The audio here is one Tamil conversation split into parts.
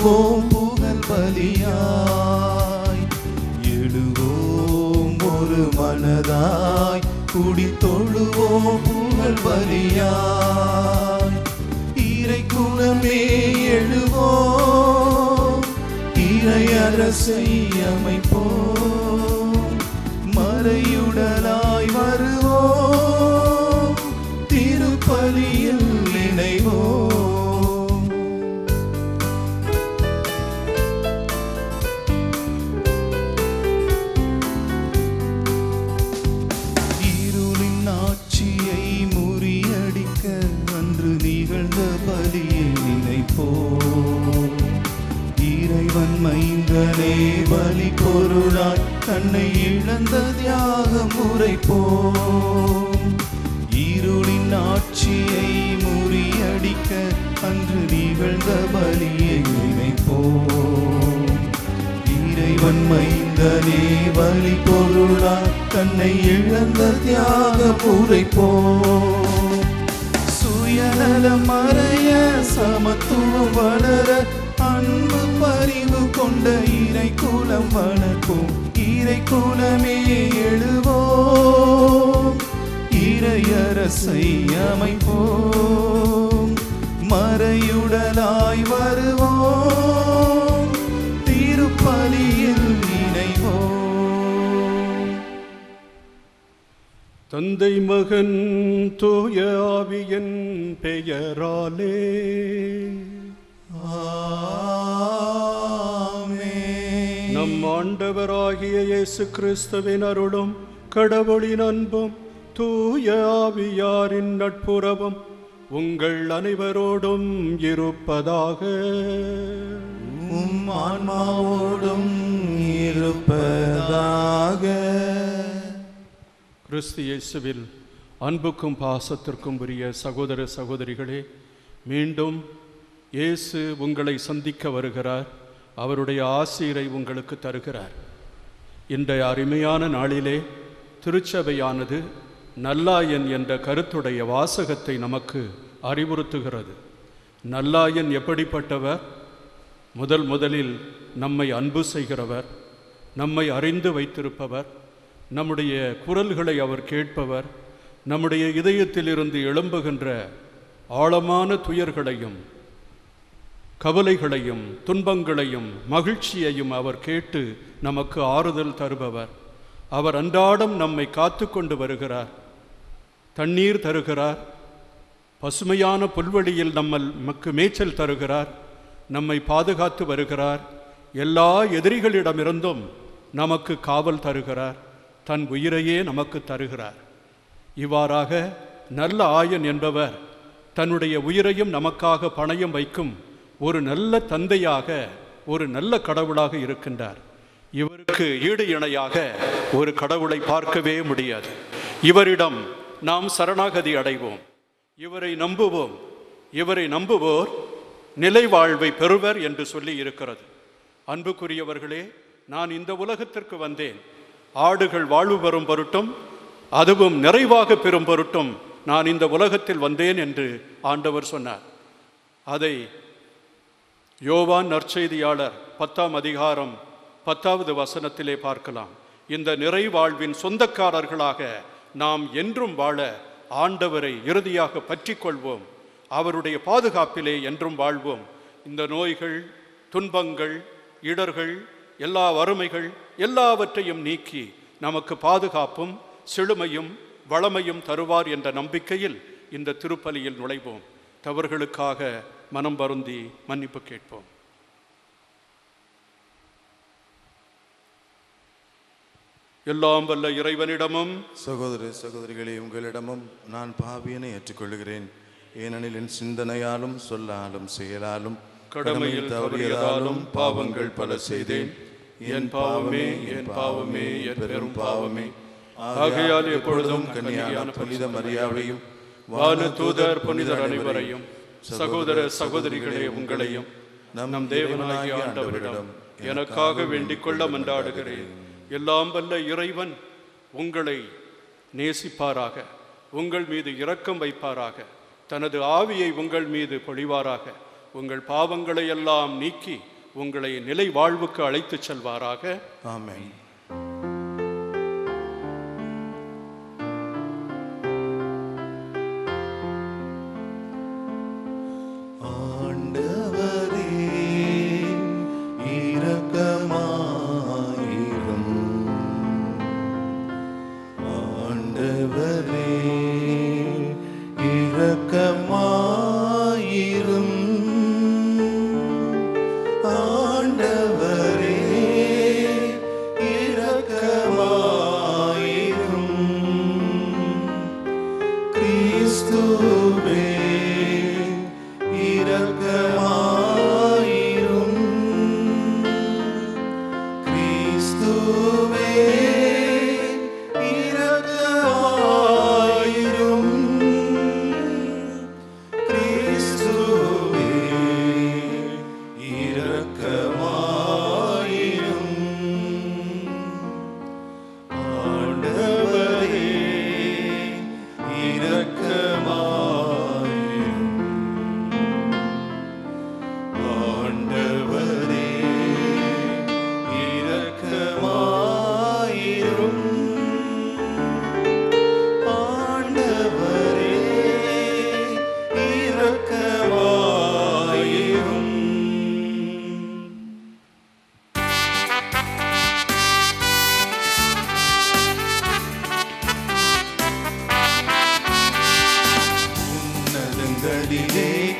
தொழுவோம் புகழ் பலியாய். எழுவோம் ஒரு மனதாய் குடி தொழுவோம் புகழ் பலியாய். இறை குலமே எழுவோம், இறை அரசை அமைப்போம், மறையுடலாய் வருவோம், திருப்பலியில் இணைவோம். இருளின் ஆட்சியை முறியடிக்க அன்று நிகழ்ந்த பலியை நினைப்போம். இறைவன் மைந்தனே பலி பொருளாய் தன்னை இழந்த தியாகம் உரைப்போம். இருளின் ஆட்சியை முறியடிக்க அன்று நிகழ்ந்த பலியை நினைப்போம். இறைவன் மைந்தனே பலி பொருளாய் தன்னை இழந்த தியாகம் உரைப்போம். சுயநலம் மறைய சமத்துவம் வளர அன்பு பரிவு கொண்ட இறை குலம் வளர்ப்போம். இறை குலமே எழுவோம், இறையரசை அமைப்போம், மறையுடலாய் வருவோம், திருப்பலியில் இணைவோம். தந்தை மகன் தூய ஆவியின் பெயராலே ஆமென். நம் ஆண்டவராகிய இயேசு கிறிஸ்துவின் அருளும் கடவுளின் அன்பும் தூய ஆவியாரின் நட்புறவும் உங்கள் அனைவரோடும் இருப்பதாக. உம் ஆன்மாவோடும் இருப்பதாக. கிறிஸ்து இயேசுவில் அன்புக்கும் பாசத்திற்கும் உரிய சகோதர சகோதரிகளே, மீண்டும் இயேசு உங்களை சந்திக்க வருகிறார். அவருடைய ஆசீரை உங்களுக்கு தருகிறார். இன்றைய அருமையான நாளிலே திருச்சபையானது நல்லாயன் என்ற கருத்துடைய வாசகத்தை நமக்கு அறிவுறுத்துகிறது. நல்லாயன் எப்படிப்பட்டவர்? முதலில் நம்மை அன்பு செய்கிறவர், நம்மை அறிந்து வைத்திருப்பவர், நம்முடைய குரல்களை அவர் கேட்பவர், நம்முடைய இதயத்திலிருந்து எழும்புகின்ற ஆழமான துயர்களையும் கவலைகளையும் துன்பங்களையும் மகிழ்ச்சியையும் அவர் கேட்டு நமக்கு ஆறுதல் தருபவர். அவர் அன்றாடம் நம்மை காத்து கொண்டு வருகிறார், தண்ணீர் தருகிறார், பசுமையான புல்வெளியில் நமக்கு மேய்ச்சல் தருகிறார், நம்மை பாதுகாத்து வருகிறார், எல்லா எதிரிகளிடமிருந்தும் நமக்கு காவல் தருகிறார், தன் உயிரையே நமக்கு தருகிறார். இவ்வாறாக நல்ல ஆயன் என்பவர் தன்னுடைய உயிரையும் நமக்காக பணயம் வைக்கும் ஒரு நல்ல தந்தையாக, ஒரு நல்ல கடவுளாக இருக்கின்றார். இவருக்கு ஈடு இணையாக ஒரு கடவுளை பார்க்கவே முடியாது. இவரிடம் நாம் சரணாகதி அடைவோம், இவரை நம்புவோம். இவரை நம்புவோர் நிலை வாழ்வை பெறுவர் என்று சொல்லி இருக்கிறது. அன்புக்குரியவர்களே, நான் இந்த உலகத்திற்கு வந்தேன், ஆடுகள் வாழ்வு பெறும் பொருட்டும் அதுவும் நிறைவாக பெறும் பொருட்டும் நான் இந்த உலகத்தில் வந்தேன் என்று ஆண்டவர் சொன்னார். அதை யோவான் நற்செய்தியாளர் 10ஆம் அதிகாரம் 10வது வசனத்திலே பார்க்கலாம். இந்த நிறைவாழ்வின் சொந்தக்காரர்களாக நாம் என்றும் வாழ ஆண்டவரை இறுதியாக பற்றி கொள்வோம், அவருடைய பாதுகாப்பிலே என்றும் வாழ்வோம். இந்த நோய்கள், துன்பங்கள், இடர்கள், எல்லா வறுமைகள் எல்லாவற்றையும் நீக்கி நமக்கு பாதுகாப்பும் செழுமையும் வளமையும் தருவார் என்ற நம்பிக்கையில் இந்த திருப்பலியில் நுழைவோம். தவறுகளுக்காக மனம் வருந்தி மன்னிப்பு கேட்போம். எல்லாம் வல்ல இறைவனிடமும் சகோதர சகோதரிகளே, உங்களிடமும் நான் பாவியனை ஏற்றுக்கொள்கிறேன். ஏனெனில் என் சிந்தனையாலும் சொல்லாலும் செயலாலும் கடமையில் தவறியதாலும் பாவங்கள் பல செய்தேன். என் பாவமே, என் பாவமே, என் பெரும் பாவமே. ஆகையால் எப்பொழுதும் கன்னியான புனித மரியாவையும் வான தூதர் புனிதர் அனைவரையும் சகோதர சகோதரிகளே உங்களையும் நம் தேவனாகிய ஆண்டவரிடம் எனக்காக வேண்டிக் கொள்ள மன்றாடுகிறேன். எல்லாம் வல்ல இறைவன் உங்களை நேசிப்பாராக, உங்கள் மீது இரக்கம் வைப்பாராக, தனது ஆவியை உங்கள் மீது பொழிவாராக, உங்கள் பாவங்களை எல்லாம் நீக்கி உங்களை நிலை வாழ்வுக்கு அழைத்துச் செல்வாராக. ஆமென்.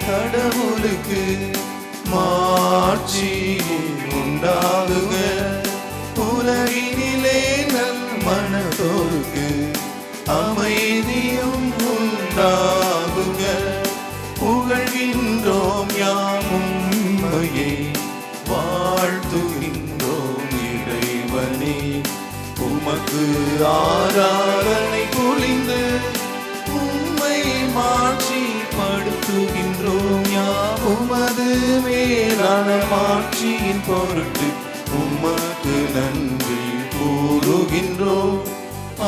கடவுளுக்கு மாட்சி உண்டாகுக, உலகினிலே நல் மனதோருக்கு அமைதியும் உண்டாகுக. புகழ்கின்றோம் யாமும் உம்மையே, வாழ்த்துகின்றோம் இறைவனே. உமக்கு ஆராதனை புரிந்து உம்மை மாட்சி படுத்துகின்றோம். யாம் உமது மேலான மாட்சியின் பொருட்டு உமக்கு நன்றி கூறுகின்றோம்.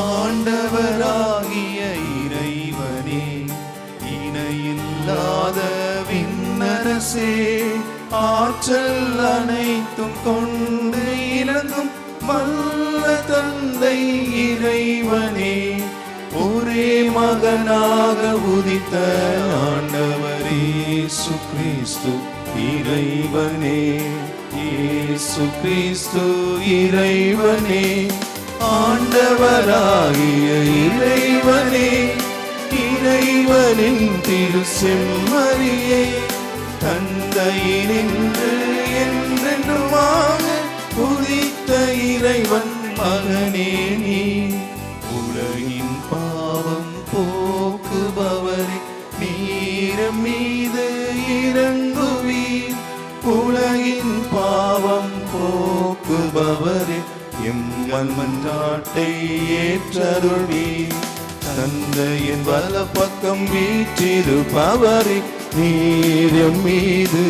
ஆண்டவராகிய இறைவனே, இணையில்லாத விண்ணரசே, ஆற்றல் அனைத்தும் கொண்டு இறங்கும் வல்ல தந்தை இறைவனே, ஒரே மகனாக உதித்த ஆண்டவர் இயேசு கிறிஸ்து இறைவனே. இயேசு கிறிஸ்து இறைவனே, ஆண்டவராகிய இறைவனே, இறைவனின் திரு செம்மறியே, தந்தையினின்று என்றென்றுமாக உதித்த இறைவன் மகனே நீ. உலகின் பாவம் போக்குபவரே, நீர் மீது இறங்குவீர். உலகின் பாவம் போக்குபவரே, எம் மன்றாட்டை ஏற்றருள்வீர். தந்தையின் வல பக்கம் வீற்றிருப்பவரே, நீர் எம் மீது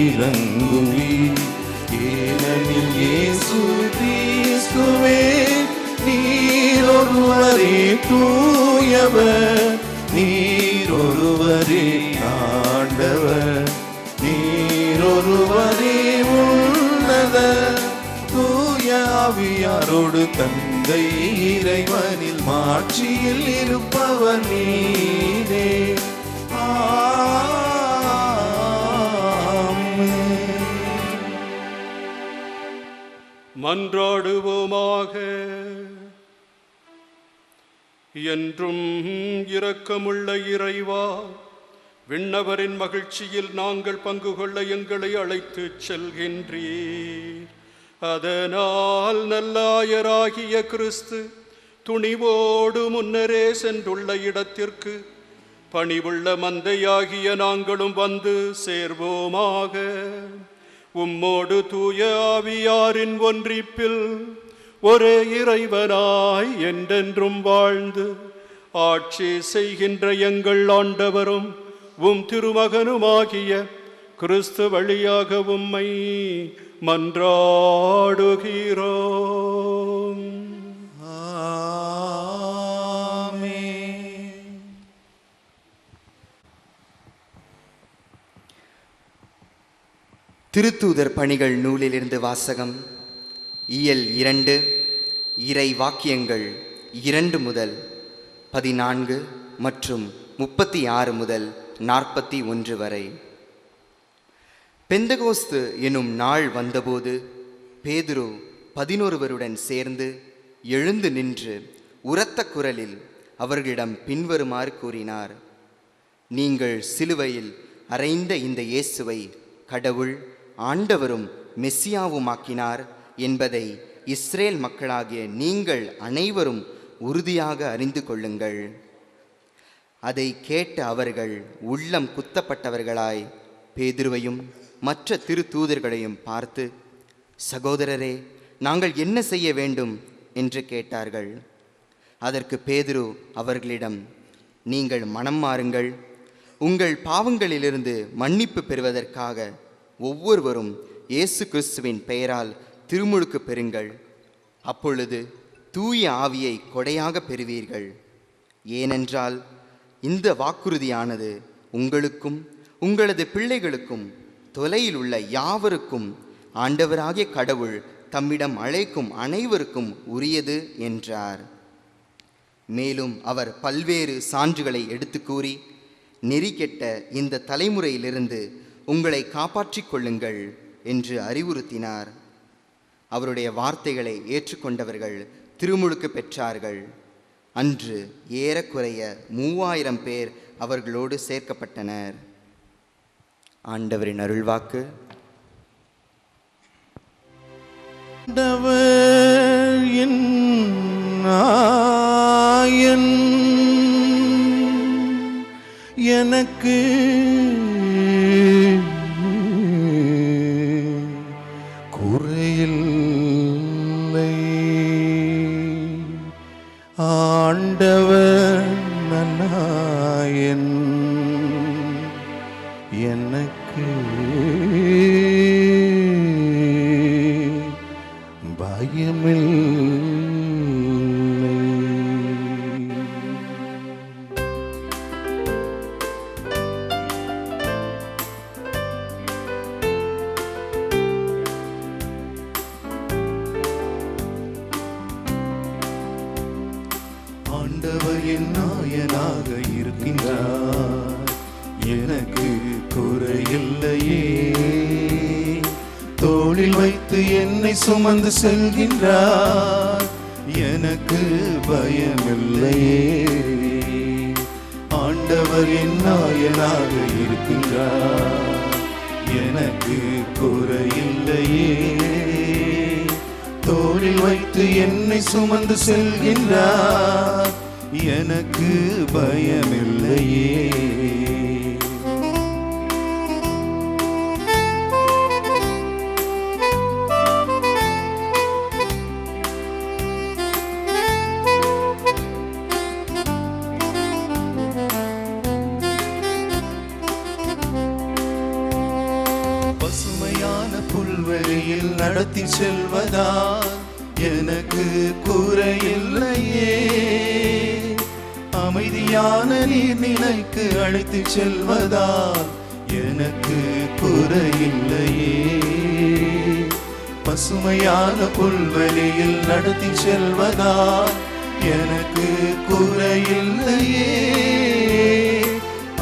இறங்குவீர். ஏனெனில் இயேசு கிறிஸ்துவே, நீர் ஒருவரே தூயவர், நீர் ஒருவரே ஆண்டவர், நீர் ஒருவரே உன்னதர். தூய ஆவியாரோடு தந்தை இறைவனில் மாட்சியில் இருப்பவர் நீரே. மன்றாடுவோமாக. என்றும் இரக்கமுள்ள இறைவா, விண்ணவரின் மகிழ்ச்சியில் நாங்கள் பங்கு கொள்ள எங்களை அழைத்துச் செல்கின்றீர். அதனால் நல்லாயராகிய கிறிஸ்து துணிவோடு முன்னரே சென்றுள்ள இடத்திற்கு பணிவுள்ள மந்தையாகிய நாங்களும் வந்து சேர்வோமாக. உம்மோடு தூய ஆவியாரின் ஒன்றிப்பில் ஒரே இறைவனாய் என்றென்றும் வாழ்ந்து ஆட்சி செய்கின்ற எங்கள் ஆண்டவரும் உம் திருமகனுமாகிய கிறிஸ்து வழியாக உம்மை மன்றாடுகிறோம். திருத்தூதர் பணிகள் நூலிலிருந்து வாசகம். இயல் 2, இறை வாக்கியங்கள் 2 முதல் 14 மற்றும் 36 முதல் 41 வரை. பெந்தகோஸ்து எனும் நாள் வந்தபோது பேதுரு 11 சேர்ந்து எழுந்து நின்று உரத்த குரலில் அவர்களிடம் பின்வருமாறு கூறினார்: நீங்கள் சிலுவையில் அறைந்த இந்த இயேசுவை கடவுள் ஆண்டவரும் மெஸ்ஸியாவுமாக்கினார் என்பதை இஸ்ரேல் மக்களாகிய நீங்கள் அனைவரும் உறுதியாக அறிந்து கொள்ளுங்கள். அதை கேட்ட அவர்கள் உள்ளம் குத்தப்பட்டவர்களாய் பேதுருவையும் மற்ற திருத்தூதர்களையும் பார்த்து, சகோதரரே, நாங்கள் என்ன செய்ய வேண்டும் என்று கேட்டார்கள். அதற்கு பேதுரு அவர்களிடம், நீங்கள் மனம் மாறுங்கள், உங்கள் பாவங்களிலிருந்து மன்னிப்பு பெறுவதற்காக ஒவ்வொருவரும் இயேசு கிறிஸ்துவின் பெயரால் திருமுழுக்கு பெறுங்கள். அப்பொழுது தூய ஆவியை கொடையாக பெறுவீர்கள். ஏனென்றால் இந்த வாக்குறுதியானது உங்களுக்கும் உங்களது பிள்ளைகளுக்கும் தொலையில் உள்ள யாவருக்கும் ஆண்டவராகிய கடவுள் தம்மிடம் அழைக்கும் அனைவருக்கும் உரியது என்றார். மேலும் அவர் பல்வேறு சான்றுகளை எடுத்து கூறி, நெறிகெட்ட இந்த தலைமுறையிலிருந்து உங்களை காப்பாற்றிக் கொள்ளுங்கள் என்று அறிவுறுத்தினார். அவருடைய வார்த்தைகளை ஏற்றுக்கொண்டவர்கள் திருமுழுக்கு பெற்றார்கள். அன்று ஏறக்குறைய 3000 பேர் அவர்களோடு சேர்க்கப்பட்டனர். ஆண்டவரின் அருள்வாக்கு. எனக்கு குறையில்லை, ஆண்டவர் நன்னாயன் எனக்கு பயமில்லை. ஆண்டவர் என் நாயனாக இருக்கின்றார், எனக்கு குறையில்லையே. தோளில் வைத்து என்னை சுமந்து செல்கின்றார், எனக்கு பயமில்லையே. ஆண்டவர் என் நாயனாக இருக்கின்றார், எனக்கு குறையில்லையே. தோளில் வைத்து என்னை சுமந்து செல்கின்றார், எனக்கு பயமில்லையே. பசுமையான புல்வெளியில் நடத்தி செல்வதால் எனக்கு குறையில்லையே. அமைதியான நீர்நிலைக்கு அழைத்து செல்வதால் எனக்கு குறையில்லையே. பசுமையான புல்வெளியில் நடத்தி செல்வதால் எனக்கு குறையில்லையே.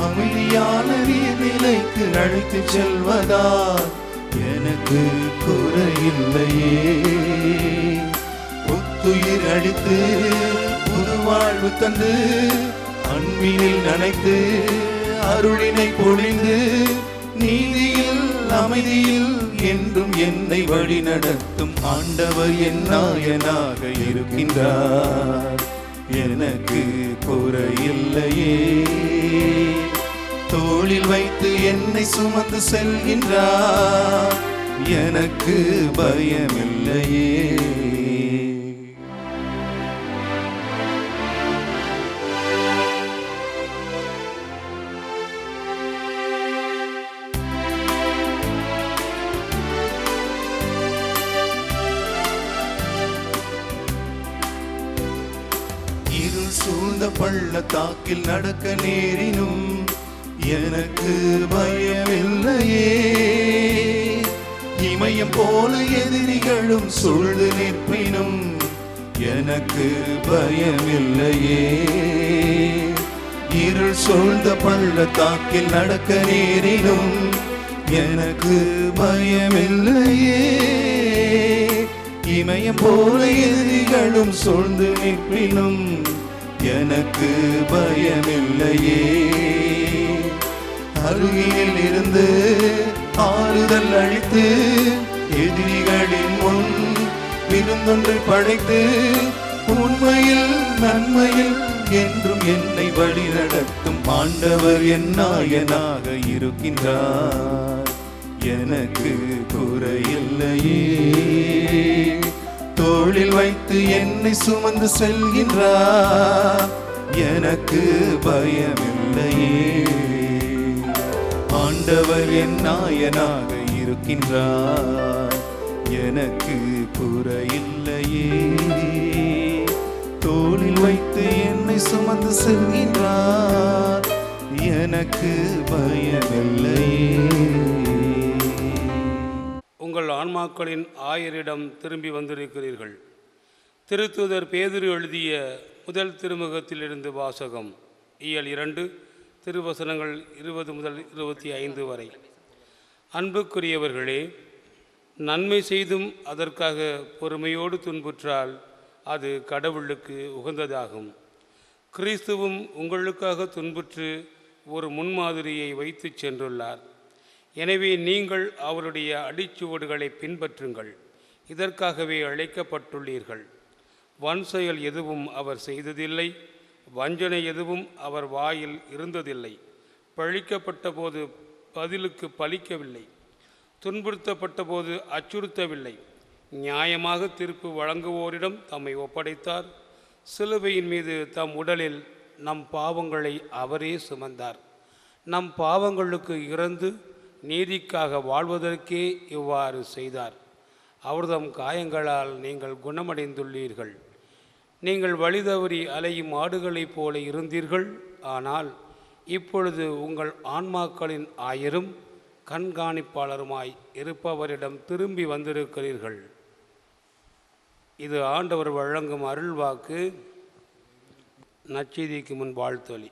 அமைதியான நீர்நிலைக்கு அழைத்து செல்வதால் எனக்கு குறையில்லையே. புத்துயிர் அளித்து புது வாழ்வு தந்து அன்பினில் நனைத்து அருளினை பொழிந்து நீதியில் அமைதியில் என்றும் என்னை வழி நடத்தும் ஆண்டவர் என் நாயனாக இருக்கின்றார், எனக்கு குறையில்லையே. தோளில் வைத்து என்னை சுமந்து செல்கின்றார், எனக்கு பயமில்லையே. இருள் சூழ்ந்த பள்ளத்தாக்கில் நடக்க நேரினும் எனக்கு பயமில்லையே. இமயம் போல எதிரிகளும் சூழ்ந்து நிற்பினும் எனக்கு பயமில்லையே. இருள் சூழ்ந்த பள்ளத்தாக்கில் நடக்க நேரினும் எனக்கு பயமில்லையே. இமயம் போல எதிரிகளும் சூழ்ந்து நிற்பினும் எனக்கு பயமில்லையே. அருகில் இருந்து ஆறுதல் அளித்து எதிரிகளின் முன் விருந்தொன்றை படைத்து உண்மையில் நன்மையில் என்றும் என்னை வழி நடத்தும் ஆண்டவர் என் நாயனாக இருக்கின்றார். எனக்கு குறையில்லையே. தோளில் வைத்து என்னை சுமந்து செல்கின்றார். எனக்கு பயமில்லையே. ஆண்டவர் என் நாயனாக இருக்கின்றார். எனக்கு குறையில்லையே. தோளில் வைத்து என்னை சுமந்து செல்கின்றார். எனக்கு பயமில்லையே. உங்கள் ஆன்மாக்களின் ஆயரிடம் திரும்பி வந்திருக்கிறீர்கள். திருத்தூதர் பேதுரு எழுதிய முதல் திருமுகத்திலிருந்து வாசகம். இயல் 2 திருவசனங்கள் 20 முதல் 25 வரை. அன்புக்குரியவர்களே, நன்மை செய்தும் அதற்காக பொறுமையோடு துன்புற்றால் அது கடவுளுக்கு உகந்ததாகும். கிறிஸ்துவும் உங்களுக்காக துன்புற்று ஒரு முன்மாதிரியை வைத்து சென்றுள்ளார். எனவே நீங்கள் அவருடைய அடிச்சுவடுகளை பின்பற்றுங்கள். இதற்காகவே அழைக்கப்பட்டுள்ளீர்கள். வன் செயல் எதுவும் அவர் செய்ததில்லை, வஞ்சனை எதுவும் அவர் வாயில் இருந்ததில்லை. பழிக்கப்பட்ட போது பதிலுக்கு பலிக்கவில்லை, துன்புறுத்தப்பட்ட போது அச்சுறுத்தவில்லை. நியாயமாக தீர்ப்பு வழங்குவோரிடம் தம்மை ஒப்படைத்தார். சிலுவையின் மீது தம் உடலில் நம் பாவங்களை அவரே சுமந்தார். நம் பாவங்களுக்கு இறந்து நீதிக்காக வாழ்வதற்கே இவ்வாறு செய்தார். அவர்தம் காயங்களால் நீங்கள் குணமடைந்துள்ளீர்கள். நீங்கள் வழிதவறி அலையும் ஆடுகளைப் போல இருந்தீர்கள். ஆனால் இப்பொழுது உங்கள் ஆன்மாக்களின் ஆயரும் கண்காணிப்பாளருமாய் இருப்பவரிடம் திரும்பி வந்திருக்கிறீர்கள். இது ஆண்டவர் வழங்கும் அருள்வாக்கு. நற்செய்திக்கு முன் வாழ்த்தொலி.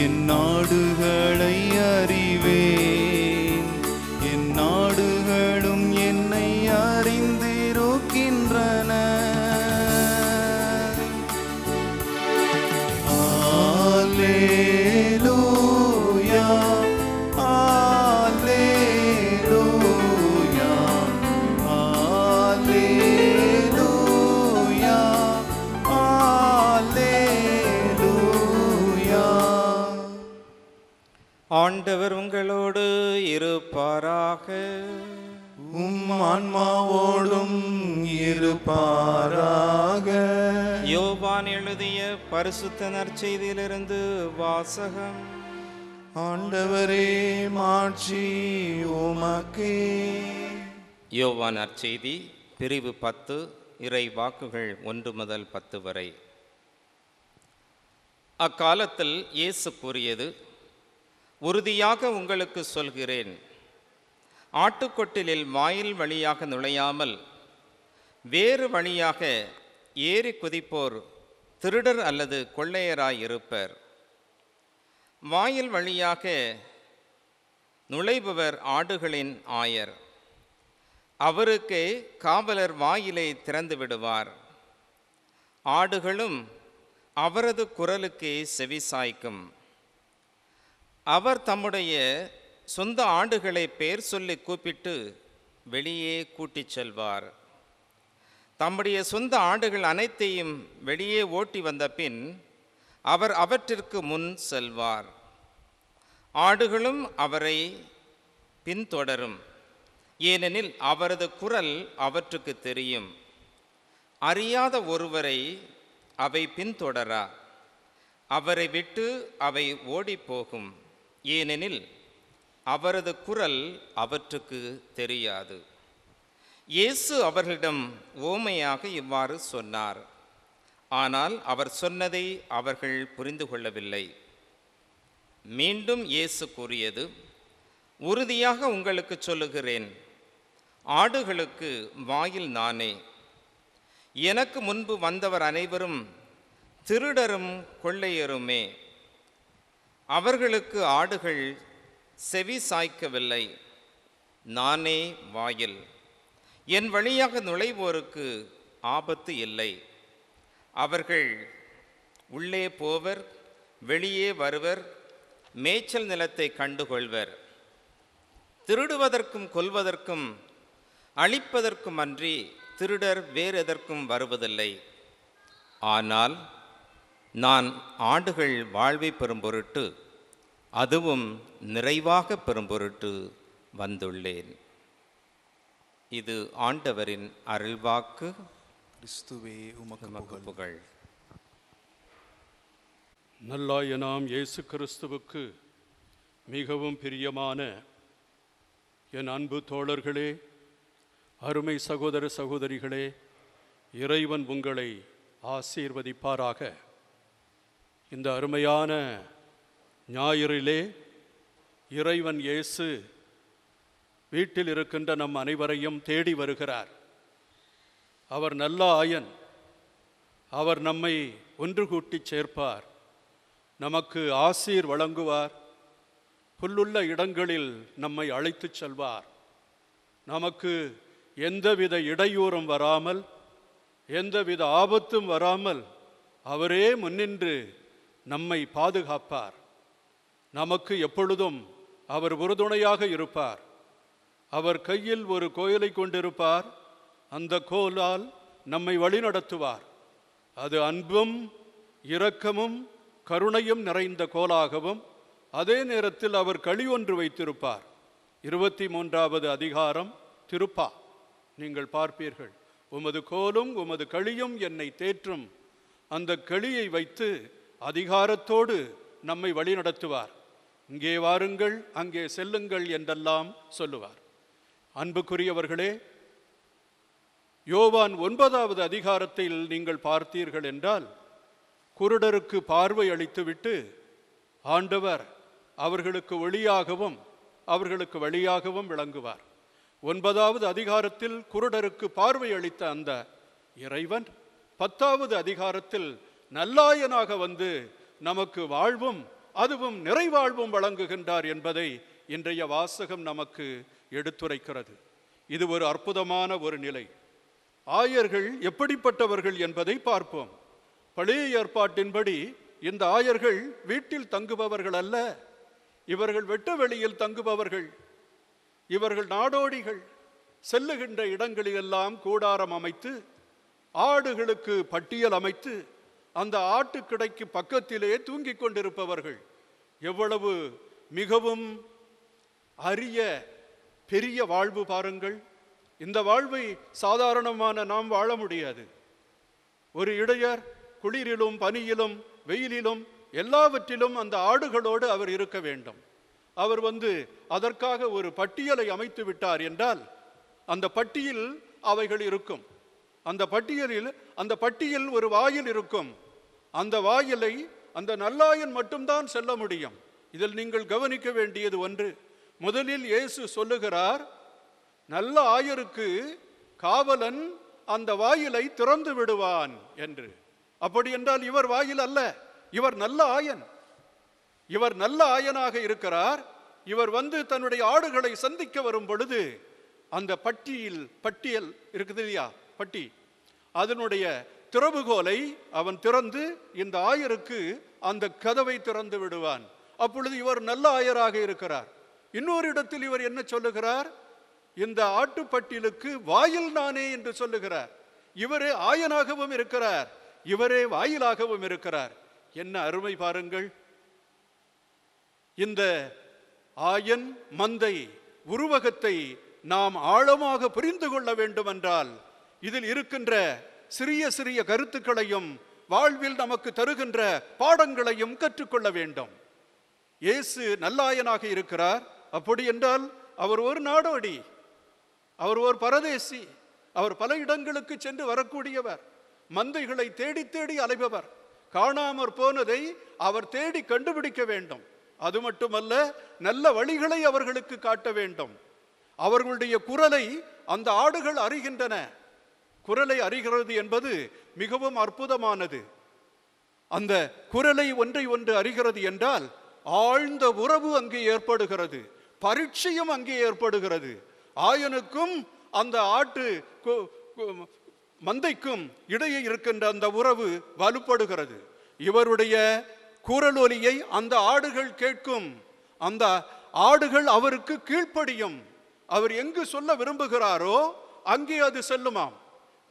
என் நாடுகளை அறிவேன், என் நாடுகளும் என்னை அறிந்திருக்கின்றன. அல்லேலூயா, அல்லேலூயா, அல்லேலூயா, அல்லேலூயா. ஆண்டவர் உங்களோடு இருப்பாராக. உம் ஆன்மாவோடும் இருப்பாராக. யோவான் எழுதிய பரிசுத்த நற்செய்தியிலிருந்து வாசகம். ஆண்டவரே, மாட்சி உமக்கே. யோவான் நற்செய்தி பிரிவு 10 இறை வாக்குகள் 1 முதல் 10 வரை. அக்காலத்தில் இயேசு கூறியது, உறுதியாக உங்களுக்கு சொல்கிறேன், ஆட்டுக்கொட்டிலில் வாயில் வழியாக நுழையாமல் வேறு வழியாக ஏறி குதிப்போர் திருடர் அல்லது கொள்ளையராய் இருப்பர். வாயில் வழியாக நுழைபவர் ஆடுகளின் ஆயர். அவருக்கு காவலர் வாயிலை திறந்து விடுவார். ஆடுகளும் அவரது குரலுக்கே செவிசாய்க்கும். அவர் தம்முடைய சொந்த ஆடுகளை பெயர் சொல்லி கூப்பிட்டு வெளியே கூட்டிச் செல்வார். தம்முடைய சொந்த ஆடுகள் அனைத்தையும் வெளியே ஓட்டி வந்த பின் அவர் அவற்றிற்கு முன் செல்வார். ஆடுகளும் அவரை பின்தொடரும், ஏனெனில் அவரது குரல் அவற்றுக்கு தெரியும். அறியாத ஒருவரை அவை பின்தொடரா, அவரை விட்டு அவை ஓடிப்போகும், ஏனெனில் அவரது குரல் அவற்றுக்கு தெரியாது. இயேசு அவர்களிடம் ஓமையாக இவ்வாறு சொன்னார். ஆனால் அவர் சொன்னதை அவர்கள் புரிந்து கொள்ளவில்லை. மீண்டும் இயேசு கூறியது, உறுதியாக உங்களுக்கு சொல்லுகிறேன், ஆடுகளுக்கு வாயில் நானே. எனக்கு முன்பு வந்தவர் அனைவரும் திருடரும் கொள்ளையருமே. அவர்களுக்கு ஆடுகள் செவி சாய்க்கவில்லை. நானே வாயில். என் வழியாக நுழைவோருக்கு ஆபத்து இல்லை. அவர்கள் உள்ளே போவர், வெளியே வருவர், மேய்ச்சல் நிலத்தை கண்டுகொள்வர். திருடுவதற்கும் கொல்வதற்கும் அழிப்பதற்கும் அன்றி திருடர் வேறெதற்கும் வருவதில்லை. ஆனால் நான் ஆடுகள் வாழ்வை பெறும் பொருட்டு, அதுவும் நிறைவாக பெறும் பொருட்டு வந்துள்ளேன். இது ஆண்டவரின் அருள்வாக்கு. கிறிஸ்துவே உமக்கு புகழ். புகழ். நல்லாயனாம் இயேசு கிறிஸ்துவுக்கு மிகவும் பிரியமான என் அன்பு தோழர்களே, அருமை சகோதர சகோதரிகளே, இறைவன் உங்களை ஆசீர்வதிப்பாராக. இந்த அருமையான ஞாயிறிலே இறைவன் இயேசு வீட்டில் இருக்கின்ற நம் அனைவரையும் தேடி வருகிறார். அவர் நல்ல ஆயன். அவர் நம்மை ஒன்று கூட்டிச் சேர்ப்பார், நமக்கு ஆசீர் வழங்குவார், புல்லுள்ள இடங்களில் நம்மை அழைத்துச் செல்வார். நமக்கு எந்தவித இடையூறும் வராமல், எந்தவித ஆபத்தும் வராமல் அவரே முன்னின்று நம்மை பாதுகாப்பார். நமக்கு எப்பொழுதும் அவர் உறுதுணையாக இருப்பார். அவர் கையில் ஒரு கோலை கொண்டிருப்பார். அந்த கோலால் நம்மை வழிநடத்துவார். அது அன்பும் இரக்கமும் கருணையும் நிறைந்த கோலாகவும், அதே நேரத்தில் அவர் களி ஒன்று வைத்திருப்பார். 23வது அதிகாரம் திருப்பா நீங்கள் பார்ப்பீர்கள். உமது கோலும் உமது களியும் என்னை தேற்றும். அந்த களியை வைத்து அதிகாரத்தோடு நம்மை வழிநடத்துவார். இங்கே வாருங்கள், அங்கே செல்லுங்கள் என்றெல்லாம் சொல்லுவார். அன்புக்குரியவர்களே, யோவான் 9வது அதிகாரத்தில் நீங்கள் பார்த்தீர்கள் என்றால், குருடருக்கு பார்வை அளித்துவிட்டு ஆண்டவர் அவர்களுக்கு ஒளியாகவும் அவர்களுக்கு வழியாகவும் விளங்குவார். 9வது அதிகாரத்தில் குருடருக்கு பார்வை அளித்த அந்த இறைவன் 10வது அதிகாரத்தில் நல்லாயனாக வந்து நமக்கு வாழ்வும் அதுவும் நிறைவாழ்வும் வழங்குகின்றார் என்பதை இன்றைய வாசகம் நமக்கு எடுத்துரைக்கிறது. இது ஒரு அற்புதமான ஒரு நிலை. ஆயர்கள் எப்படிப்பட்டவர்கள் என்பதை பார்ப்போம். பழைய ஏற்பாட்டின்படி இந்த ஆயர்கள் வீட்டில் தங்குபவர்கள் அல்ல, இவர்கள் வெட்ட வெளியில் தங்குபவர்கள். இவர்கள் நாடோடிகள். செல்லுகின்ற இடங்களிலெல்லாம் கூடாரம் அமைத்து, ஆடுகளுக்கு பட்டியல் அமைத்து, அந்த ஆட்டுக்கிடைக்கு பக்கத்திலே தூங்கிக் கொண்டிருப்பவர்கள். எவ்வளவு மிகவும் அரிய பெரிய வாழ்வு பாருங்கள். இந்த வாழ்வை சாதாரணமான நாம் வாழ முடியாது. ஒரு இடையர் குளிரிலும் பனியிலும் வெயிலிலும் எல்லாவற்றிலும் அந்த ஆடுகளோடு அவர் இருக்க வேண்டும். அவர் அதற்காக ஒரு பட்டியலை அமைத்து விட்டார் என்றால் அந்த பட்டியில் அவைகள் இருக்கும். அந்த பட்டியில் ஒரு வாயில் இருக்கும். அந்த வாயிலை அந்த நல்லாயன் மட்டும்தான் செல்ல முடியும். இதில் நீங்கள் கவனிக்க வேண்டியது ஒன்று. முதலில் இயேசு சொல்லுகிறார், நல்ல ஆயருக்கு காவலன் அந்த வாயிலை திறந்து விடுவான் என்று. அப்படி என்றால் இவர் வாயில் அல்ல, இவர் நல்ல ஆயன். இவர் நல்ல ஆயனாக இருக்கிறார். இவர் தன்னுடைய ஆடுகளை சந்திக்க வரும் பொழுது அந்த பட்டியல் இருக்குது இல்லையா, பட்டி, அதனுடைய திறவுகோலை அவன் திறந்து இந்த ஆயருக்கு அந்த கதவை திறந்து விடுவான். அப்பொழுது இவர் நல்ல ஆயராக இருக்கிறார். இன்னொரு இடத்தில் இவர் என்ன சொல்லுகிறார்? இந்த ஆட்டுப்பட்டிலுக்கு வாயில் நானே என்று சொல்லுகிறார். இவரே ஆயனாகவும் இருக்கிறார், இவரே வாயிலாகவும் இருக்கிறார். என்ன அருமை பாருங்கள்! இந்த ஆயன் மந்தை உருவகத்தை நாம் ஆழமாக புரிந்து கொள்ள வேண்டும் என்றால் இதில் இருக்கின்ற சிறிய சிறிய கருத்துக்களையும் வாழ்வில் நமக்கு தருகின்ற பாடங்களையும் கற்றுக்கொள்ள வேண்டும். இயேசு நல்லாயனாக இருக்கிறார். அப்படி என்றால் அவர் ஒரு நாடோடி, அவர் ஒரு பரதேசி, அவர் பல இடங்களுக்கு சென்று வரக்கூடியவர், மந்தைகளை தேடி தேடி அலைபவர். காணாமற் போனதை அவர் தேடி கண்டுபிடிக்க வேண்டும். அது மட்டுமல்ல, நல்ல வழிகளை அவர்களுக்கு காட்ட வேண்டும். அவர்களுடைய குரலை அந்த ஆடுகள் அறிகின்றன. குரலை அறிகிறது என்பது மிகவும் அற்புதமானது. அந்த குரலை ஒன்றை ஒன்று அறிகிறது என்றால் ஆழ்ந்த உறவு அங்கே ஏற்படுகிறது, பரீட்சையும் அங்கே ஏற்படுகிறது. ஆயனுக்கும் அந்த ஆட்டு மந்தைக்கும் இடையே இருக்கின்ற அந்த உறவு வலுப்படுகிறது. இவருடைய குரலொலியை அந்த ஆடுகள் கேட்கும், அந்த ஆடுகள் அவருக்கு கீழ்ப்படியும். அவர் எங்கு சொல்ல விரும்புகிறாரோ அங்கே அது செல்லுமாம்.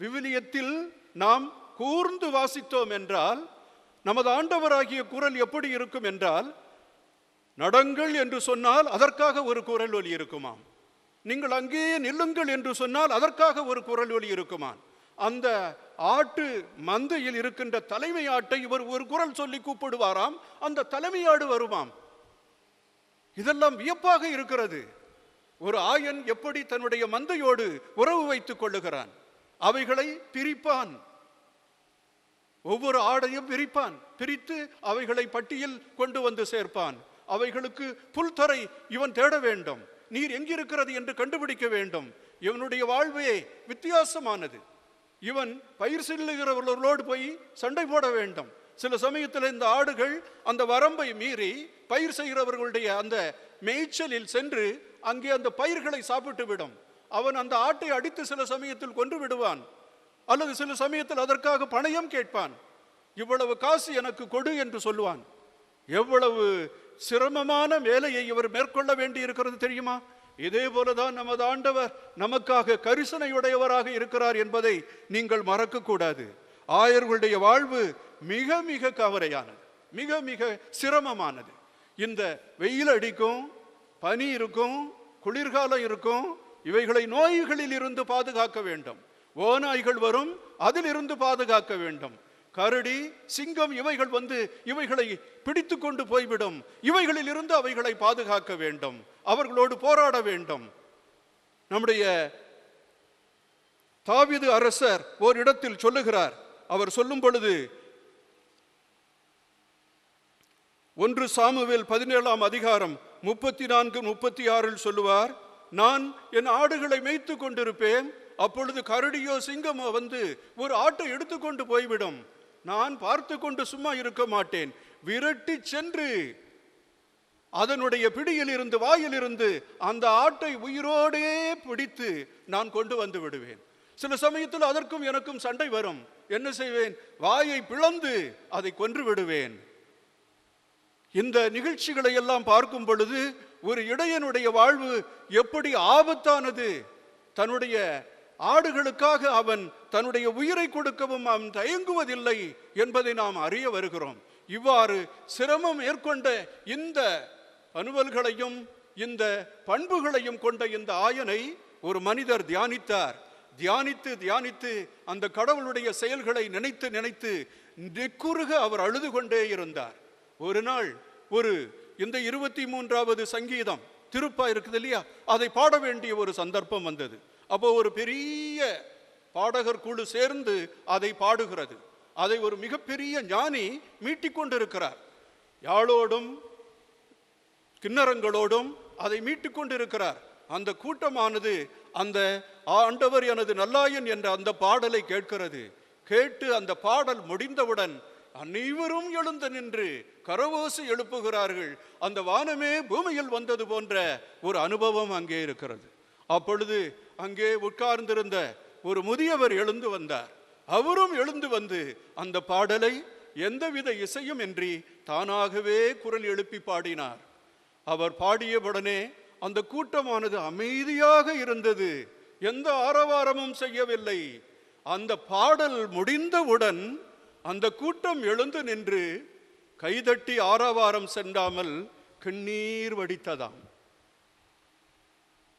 விவிலியத்தில் நாம் கூர்ந்து வாசித்தோம் என்றால் நமது ஆண்டவராகிய குரல் எப்படி இருக்கும் என்றால், நடங்கள் என்று சொன்னால் அதற்காக ஒரு குரல் ஒலி இருக்குமாம். நீங்கள் அங்கேயே நில்லுங்கள் என்று சொன்னால் அதற்காக ஒரு குரல் ஒலி இருக்குமாம். அந்த ஆட்டு மந்தையில் இருக்கின்ற தலைமை ஆட்டை இவர் ஒரு குரல் சொல்லி கூப்பிடுவாராம், அந்த தலைமை ஆடு வருமாம். இதெல்லாம் வியப்பாக இருக்கிறது. ஒரு ஆயன் எப்படி தன்னுடைய மந்தையோடு உறவு வைத்துக் கொள்ளுகிறான்? அவைகளை பிரிப்பான், ஒவ்வொரு ஆடையும் பிரித்து அவைகளை பட்டியில் கொண்டு வந்து சேர்ப்பான். அவைகளுக்கு புல்தரை இவன் தேட வேண்டும், நீர் எங்கிருக்கிறது என்று கண்டுபிடிக்க வேண்டும். இவனுடைய வாழ்வே வித்தியாசமானது. இவன் பயிர் செல்லுகிறவர்களோடு போய் சண்டை போட வேண்டும். சில சமயத்தில் இந்த ஆடுகள் அந்த வரம்பை மீறி பயிர் செய்கிறவர்களுடைய அந்த மேய்ச்சலில் சென்று அங்கே அந்த பயிர்களை சாப்பிட்டு விடும். அவன் அந்த ஆட்டை அடித்து சில சமயத்தில் கொன்று விடுவான், அல்லது சில சமயத்தில் அதற்காக பணயம் கேட்பான். இவ்வளவு காசு எனக்கு கொடு என்று சொல்லுவான். எவ்வளவு சிரமமான வேலையை இவர் மேற்கொள்ள வேண்டி இருக்கிறது தெரியுமா? இதே போலதான் நமது ஆண்டவர் நமக்காக கரிசனையுடையவராக இருக்கிறார் என்பதை நீங்கள் மறக்க கூடாது. ஆயர்களுடைய வாழ்வு மிக மிக கவலையானது, மிக மிக சிரமமானது. இந்த வெயில் அடிக்கும், பனி இருக்கும், குளிர்காலம் இருக்கும். இவைகளை நோய்களில் இருந்து பாதுகாக்க வேண்டும். ஓநாய்கள் வரும், அதிலிருந்து பாதுகாக்க வேண்டும். கரடி, சிங்கம் இவைகள் வந்து இவைகளை பிடித்து கொண்டு போய்விடும். இவைகளில் இருந்து அவைகளை பாதுகாக்க வேண்டும், அவர்களோடு போராட வேண்டும். நம்முடைய தாவீது அரசர் ஓர் இடத்தில் சொல்லுகிறார். அவர் சொல்லும் பொழுது 1 சாமுவேல் 17ஆம் அதிகாரம் 34-36 சொல்லுவார், நான் என் ஆடுகளை மேய்த்து கொண்டிருப்பேன், அப்பொழுது கரடியோ சிங்கமோ வந்து ஒரு ஆட்டை எடுத்துக்கொண்டு போய்விடும். நான் பார்த்து கொண்டு சும்மா இருக்க மாட்டேன், விரட்டி சென்று அதனுடைய பிடியில் இருந்து வாயிலிருந்து அந்த ஆட்டை உயிரோடே பிடித்து நான் கொண்டு வந்து விடுவேன். சில சமயத்தில் அதற்கும் எனக்கும் சண்டை வரும். என்ன செய்வேன்? வாயை பிளந்து அதை கொன்று விடுவேன். இந்த நிகழ்ச்சிகளை எல்லாம் பார்க்கும் பொழுது ஒரு இடையனுடைய வாழ்வு எப்படி ஆபத்தானது. தன்னுடைய ஆடுகளுக்காக அவன் தன்னுடைய உயிரை கொடுக்கவும் அவன் தயங்குவதில்லை என்பதை நாம் அறிய வருகிறோம். இவ்வாறு சிரமம் மேற்கொண்ட இந்த அனுபவங்களையும் இந்த பண்புகளையும் கொண்ட இந்த ஆயனை ஒரு மனிதர் தியானித்தார். தியானித்து தியானித்து அந்த கடவுளுடைய செயல்களை நினைத்து நினைத்து நெக்குருக அவர் அழுது கொண்டே இருந்தார். ஒரு நாள் இந்த 23வது சங்கீதம் திருப்பா இருக்குது இல்லையா, அதை பாட வேண்டிய ஒரு சந்தர்ப்பம் வந்தது. அப்போ ஒரு பெரிய பாடகர் குழு சேர்ந்து அதை பாடுகிறது. அதை ஒரு மிகப்பெரிய ஞானி மீட்டிக் கொண்டிருக்கிறார். யாழோடும் கிண்ணறங்களோடும் அதை மீட்டுக் கொண்டிருக்கிறார். அந்த கூட்டமானது அந்த ஆண்டவர் எனது நல்லாயன் என்ற அந்த பாடலை கேட்கிறது. கேட்டு அந்த பாடல் முடிந்தவுடன் அனைவரும் எழுந்து நின்று கரவோசை எழுப்புகிறார்கள். அந்த வானமே பூமியில் வந்தது போன்ற ஒரு அனுபவம் அங்கே இருக்கிறது. அப்பொழுது அங்கே உட்கார்ந்திருந்த ஒரு முதியவர் எழுந்து வந்தார். அவரும் எழுந்து வந்து அந்த பாடலை எந்தவித இசையும் இன்றி தானாகவே குரல் எழுப்பி பாடினார். அவர் பாடியவுடனே அந்த கூட்டமானது அமைதியாக இருந்தது. எந்த ஆரவாரமும் செய்யவில்லை. அந்த பாடல் முடிந்தவுடன் அந்த கூட்டம் எழுந்து நின்று கைதட்டி ஆரவாரம் சென்றாமல் கண்ணீர் வடித்ததாம்.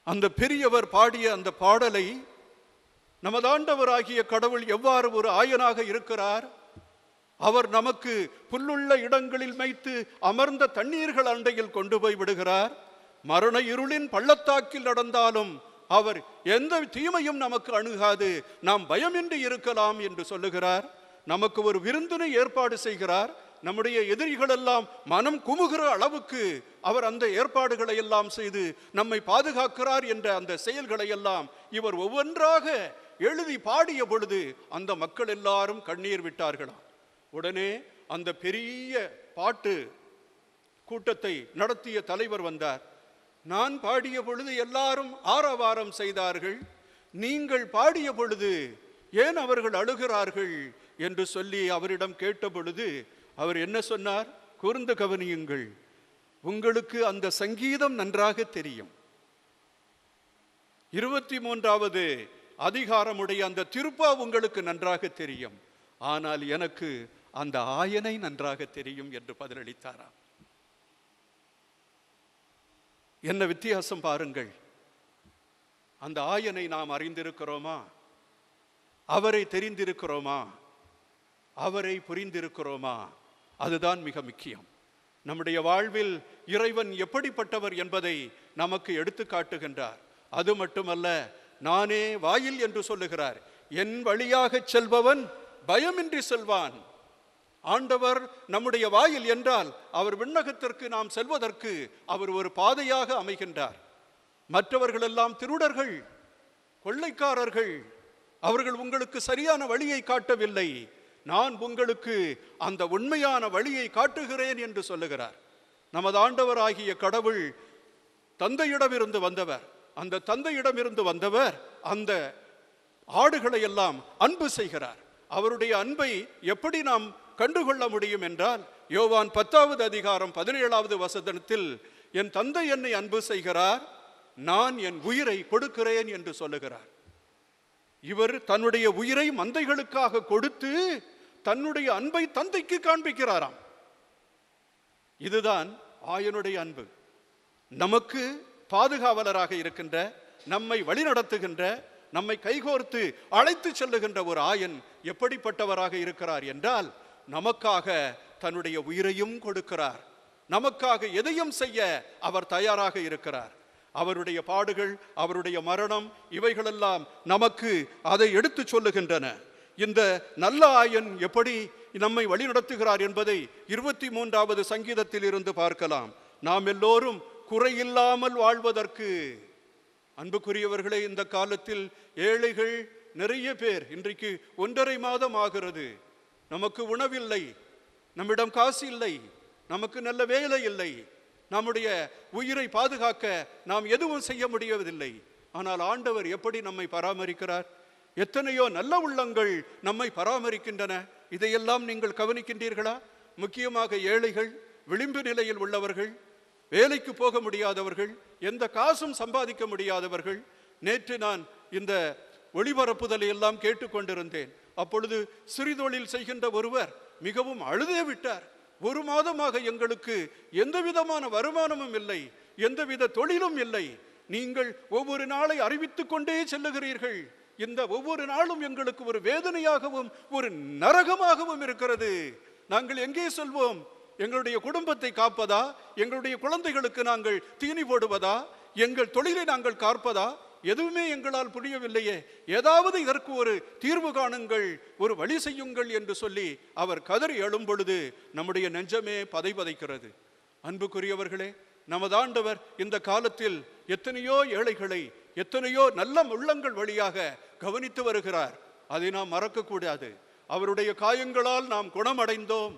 அந்த பெரியவர் பாடிய அந்த பாடலை நமது ஆண்டவராகிய கடவுள் எவ்வாறு ஒரு ஆயனாக இருக்கிறார், அவர் நமக்கு புல்லுள்ள இடங்களில் வைத்து அமர்ந்த தண்ணீர்கள் அண்டையில் கொண்டு போய் விடுகிறார், மரண இருளின் பள்ளத்தாக்கில் நடந்தாலும் அவர் எந்த தீமையும் நமக்கு அணுகாது, நாம் பயமின்றி இருக்கலாம் என்று சொல்லுகிறார். நமக்கு ஒரு விருந்தினை ஏற்பாடு செய்கிறார். நம்முடைய எதிரிகள் எல்லாம் மனம் குமுகிற அளவுக்கு அவர் அந்த ஏற்பாடுகளை எல்லாம் செய்து நம்மை பாதுகாக்கிறார் என்ற அந்த செயல்களை எல்லாம் இவர் ஒவ்வொன்றாக எழுதி பாடிய பொழுது அந்த மக்கள் எல்லாரும் கண்ணீர் விட்டார்களாம். உடனே அந்த பெரிய பாட்டு கூட்டத்தை நடத்திய தலைவர் வந்தார். நான் பாடிய பொழுது எல்லாரும் ஆரவாரம் செய்தார்கள், நீங்கள் பாடிய பொழுது ஏன் அவர்கள் அழுகிறார்கள் என்று சொல்லி அவரிடம் கேட்ட பொழுது அவர் என்ன சொன்னார்? கூர்ந்து கவனியுங்கள், உங்களுக்கு அந்த சங்கீதம் நன்றாக தெரியும், 23வது அதிகாரமுடைய அந்த திருப்பா உங்களுக்கு நன்றாக தெரியும், ஆனால் எனக்கு அந்த ஆயனை நன்றாக தெரியும் என்று பதிலளித்தாராம். என்ன வித்தியாசம் பாருங்கள். அந்த ஆயனை நாம் அறிந்திருக்கிறோமா? அவரை தெரிந்திருக்கிறோமா? அவரை புரிந்திருக்கிறோமா? அதுதான் மிக முக்கியம். நம்முடைய வாழ்வில் இறைவன் எப்படிப்பட்டவர் என்பதை நமக்கு எடுத்து காட்டுகின்றார். அது மட்டுமல்ல, நானே வாயில் என்று சொல்லுகிறார். என் வழியாக செல்பவன் பயமின்றி செல்வான். ஆண்டவர் நம்முடைய வாயில் என்றால் அவர் விண்ணகத்திற்கு நாம் செல்வதற்கு அவர் ஒரு பாதையாக அமைகின்றார். மற்றவர்கள் எல்லாம் திருடர்கள், கொள்ளைக்காரர்கள், அவர்கள் உங்களுக்கு சரியான வழியை காட்டவில்லை, நான் உங்களுக்கு அந்த உண்மையான வழியை காட்டுகிறேன் என்று சொல்லுகிறார். நமது ஆண்டவராகிய கடவுள் தந்தையிடமிருந்து வந்தவர். அந்த தந்தையிடமிருந்து வந்தவர் அந்த ஆடுகளை எல்லாம் அன்பு செய்கிறார். அவருடைய அன்பை எப்படி நாம் கண்டுகொள்ள முடியும் என்றால், யோவான் 10வது அதிகாரம் 17வது வசனத்தில் என் தந்தை என்னை அன்பு செய்கிறார், நான் என் உயிரை கொடுக்கிறேன் என்று சொல்லுகிறார். இவர் தன்னுடைய உயிரை மந்தைகளுக்காக கொடுத்து தன்னுடைய அன்பை தந்தைக்கு காண்பிக்கிறாராம். இதுதான் ஆயனுடைய அன்பு. நமக்கு பாதுகாவலராக இருக்கின்ற, நம்மை வழிநடத்துகின்ற, நம்மை கைகோர்த்து அழைத்து செல்லுகின்ற ஒரு ஆயன் எப்படிப்பட்டவராக இருக்கிறார் என்றால், நமக்காக தன்னுடைய உயிரையும் கொடுக்கிறார். நமக்காக எதையும் செய்ய அவர் தயாராக இருக்கிறார். அவருடைய பாடுகள், அவருடைய மரணம், இவைகளெல்லாம் நமக்கு அதை எடுத்து சொல்லுகின்றன. இந்த நல்ல ஆயன் எப்படி நம்மை வழிநடத்துகிறார் என்பதை 23வது சங்கீதத்தில் இருந்து பார்க்கலாம். நாம் எல்லோரும் குறையில்லாமல் வாழ்வதற்கு, அன்புக்குரியவர்களே, இந்த காலத்தில் ஏழைகள் நிறைய பேர், இன்றைக்கு 1.5 மாதம் ஆகிறது, நமக்கு உணவில்லை, நம்மிடம் காசு இல்லை, நமக்கு நல்ல வேலை இல்லை, நம்முடைய உயிரை பாதுகாக்க நாம் எதுவும் செய்ய முடியவதில்லை. ஆனால் ஆண்டவர் எப்படி நம்மை பராமரிக்கிறார்? எத்தனையோ நல்ல உள்ளங்கள் நம்மை பராமரிக்கின்றன. இதையெல்லாம் நீங்கள் கவனிக்கின்றீர்களா? முக்கியமாக ஏழைகள், விளிம்பு நிலையில் உள்ளவர்கள், வேலைக்கு போக முடியாதவர்கள், எந்த காசும் சம்பாதிக்க முடியாதவர்கள். நேற்று நான் இந்த ஒளிபரப்புதலை எல்லாம் கேட்டுக்கொண்டிருந்தேன். அப்பொழுது சிறுதொழில் செய்கின்ற ஒருவர் மிகவும் அழுதே விட்டார். 1 மாதமாக எங்களுக்கு எந்த விதமான வருமானமும் இல்லை, எந்தவித தொழிலும் இல்லை, நீங்கள் ஒவ்வொரு நாளை அறிவித்துக் கொண்டே செல்லுகிறீர்கள், இந்த ஒவ்வொரு நாளும் எங்களுக்கு ஒரு வேதனையாகவும் ஒரு நரகமாகவும் இருக்கிறது, நாங்கள் எங்கே செல்வோம்? எங்களுடைய குடும்பத்தை காப்பதா, எங்களுடைய குழந்தைகளுக்கு நாங்கள் தீனி போடுவதா, எங்கள் தொழிலை நாங்கள் காப்பதா? எதுவுமே எங்களால் புரியவில்லையே, ஏதாவது இதற்கு ஒரு தீர்வு காணுங்கள், ஒரு வழி செய்யுங்கள் என்று சொல்லி அவர் கதறி எழும் பொழுது நம்முடைய நெஞ்சமே பதைபதைக்கிறது. அன்புக்குரியவர்களே, நமது ஆண்டவர் இந்த காலத்தில் எத்தனையோ ஏழைகளை எத்தனையோ நல்ல உள்ளங்கள் வழியாக கவனித்து வருகிறார். அதை நாம் மறக்கக்கூடாது. அவருடைய காயங்களால் நாம் குணமடைந்தோம்.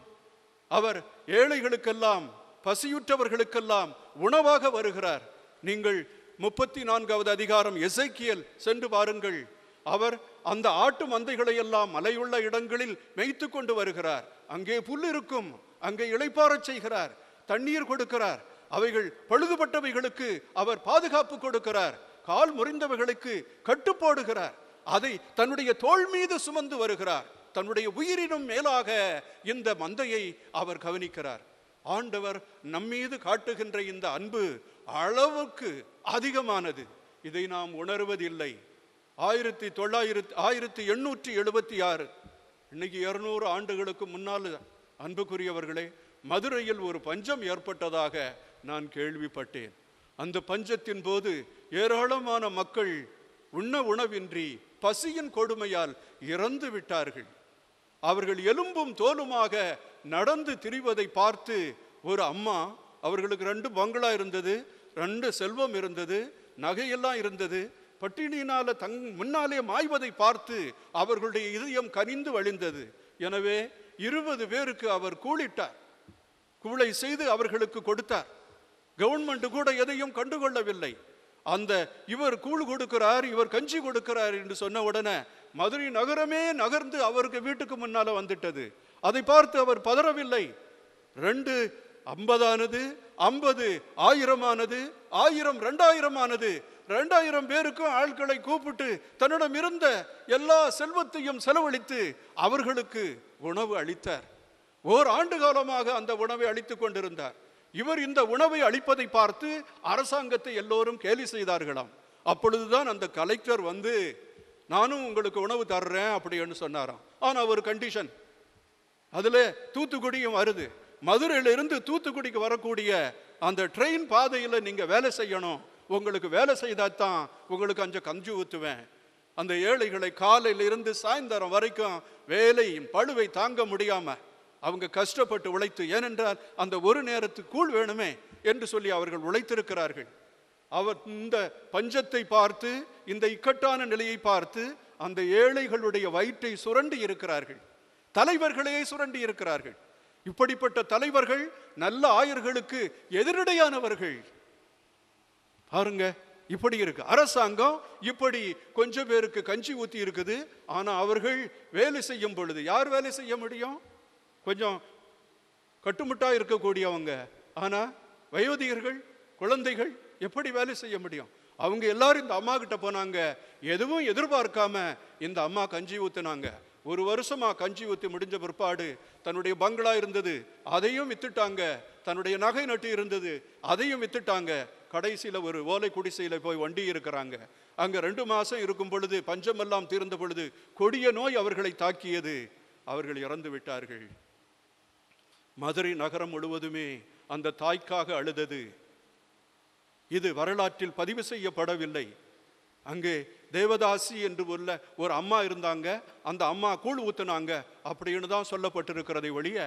அவர் ஏழைகளுக்கெல்லாம், பசியுற்றவர்களுக்கெல்லாம் உணவாக வருகிறார். நீங்கள் 34வது அதிகாரம் எசேக்கியேல் சென்று பாருங்கள். அவர் அந்த ஆட்டு மந்தைகளை எல்லாம் மலையுள்ள இடங்களில் மேய்த்து கொண்டு வருகிறார். அங்கே புல் இருக்கும், அங்கே இளைப்பாறச் செய்கிறார், தண்ணீர் கொடுக்கிறார். அவைகள் பழுதுபட்டவைகளுக்கு அவர் பாதுகாப்பு கொடுக்கிறார். கால் முறிந்தவைகளுக்கு கட்டு போடுகிறார். அதை தன்னுடைய தோள் மீது சுமந்து வருகிறார். தன்னுடைய உயிரினும் மேலாக இந்த மந்தையை அவர் கவனிக்கிறார். ஆண்டவர் நம்மீது காட்டுகின்ற இந்த அன்பு அளவுக்கு அதிகமானது. இதை நாம் உணர்வதில்லை. 1876, இன்னைக்கு 200 ஆண்டுகளுக்கு முன்னால் அன்புக்குரியவர்களே, மதுரையில் ஒரு பஞ்சம் ஏற்பட்டதாக நான் கேள்விப்பட்டேன். அந்த பஞ்சத்தின் போது ஏராளமான மக்கள் உண்ண உணவின்றி பசியின் கொடுமையால் இறந்து விட்டார்கள். அவர்கள் எலும்பும் தோலுமாக நடந்து திரிவதை பார்த்து ஒரு அம்மா, அவர்களுக்கு 2 பங்களா இருந்தது, 2 செல்வம் இருந்தது, நகையெல்லாம் இருந்தது, பட்டினியினால முன்னாலே மாய்வதை பார்த்து அவர்களுடைய இதயம் கனிந்து வழிந்தது. எனவே 20 பேருக்கு அவர் கூலிட்டார், கூளை செய்து அவர்களுக்கு கொடுத்தார். கவர்மெண்ட் கூட எதையும் கண்டுகொள்ளவில்லை. அந்த இவர் கூழ் கொடுக்கிறார், இவர் கஞ்சி கொடுக்கிறார் என்று சொன்ன உடனே மதுரை நகரமே நகர்ந்து அவருக்கு வீட்டுக்கு முன்னால வந்துட்டது. அதை பார்த்து அவர் பதறவில்லை. 2 50 ஆனது, 50 1000 ஆனது, 1000 2000 ஆனது. 2000 பேருக்கும் ஆட்களை கூப்பிட்டு தன்னிடம் இருந்த எல்லா செல்வத்தையும் செலவழித்து அவர்களுக்கு உணவு அளித்தார். ஓராண்டு காலமாக அந்த உணவை அளித்துக் கொண்டிருந்தார். இவர் இந்த உணவை அளிப்பதை பார்த்து அரசாங்கத்தை எல்லோரும் கேலி செய்தார்களாம். அப்பொழுதுதான் அந்த கலெக்டர் வந்து, நானும் உங்களுக்கு உணவு தர்றேன் அப்படின்னு சொன்னாராம். ஆனா ஒரு கண்டிஷன், அதுல தூத்துக்குடியும் வருது. மதுரையிலிருந்து தூத்துக்குடிக்கு வரக்கூடிய அந்த ட்ரெயின் பாதையில நீங்க வேலை செய்யணும். உங்களுக்கு வேலை செய்தாதான் உங்களுக்கு அஞ்சு கஞ்சி ஊத்துவேன். அந்த ஏழைகளை காலையிலிருந்து சாயந்தரம் வரைக்கும் வேலையும் பழுவை தாங்க முடியாம அவங்க கஷ்டப்பட்டு உழைத்து, ஏனென்றால் அந்த ஒரு நேரத்துக்கு கூழ் வேணுமே என்று சொல்லி அவர்கள் உழைத்திருக்கிறார்கள். அவர் இந்த பஞ்சத்தை பார்த்து, இந்த இக்கட்டான நிலையை பார்த்து அந்த ஏழைகளுடைய வயிற்றை சுரண்டி இருக்கிறார்கள். தலைவர்களே சுரண்டி இருக்கிறார்கள். இப்படிப்பட்ட தலைவர்கள் நல்ல ஆயர்களுக்கு எதிரடையானவர்கள். பாருங்க, இப்படி இருக்கு அரசாங்கம். இப்படி கொஞ்சம் பேருக்கு கஞ்சி ஊத்தி இருக்குது. ஆனா அவர்கள் வேலை செய்யும் பொழுது யார் வேலை செய்ய முடியும்? கொஞ்சம் கட்டுமுட்டா இருக்கக்கூடியவங்க. ஆனா வயோதிகர்கள், குழந்தைகள் எப்படி வேலை செய்ய முடியும்? அவங்க எல்லாரும் இந்த அம்மா கிட்ட போனாங்க. எதுவும் எதிர்பார்க்காம இந்த அம்மா கஞ்சி ஊத்தினாங்க. 1 வருஷமா கஞ்சி ஊத்தி முடிஞ்ச பிற்பாடு தன்னுடைய பங்களா இருந்தது, அதையும் வித்துட்டாங்க. தன்னுடைய நகை நட்டு இருந்தது, அதையும் வித்துட்டாங்க. கடைசியில ஒரு ஓலை குடிசையில போய் வண்டி இருக்கிறாங்க. அங்க 2 மாசம் இருக்கும் பொழுது, பஞ்சமெல்லாம் தீர்ந்த பொழுது கொடிய நோய் அவர்களை தாக்கியது. அவர்கள் இறந்து விட்டார்கள். மதுரை நகரம் முழுவதுமே அந்த தாய்க்காக அழுதது. இது வரலாற்றில் பதிவு செய்யப்படவில்லை. அங்கே தேவதாசி என்று உள்ள ஒரு அம்மா இருந்தாங்க. அந்த அம்மா கூழ் ஊத்துனாங்க அப்படின்னு தான் சொல்லப்பட்டிருக்கிறதை ஒழிய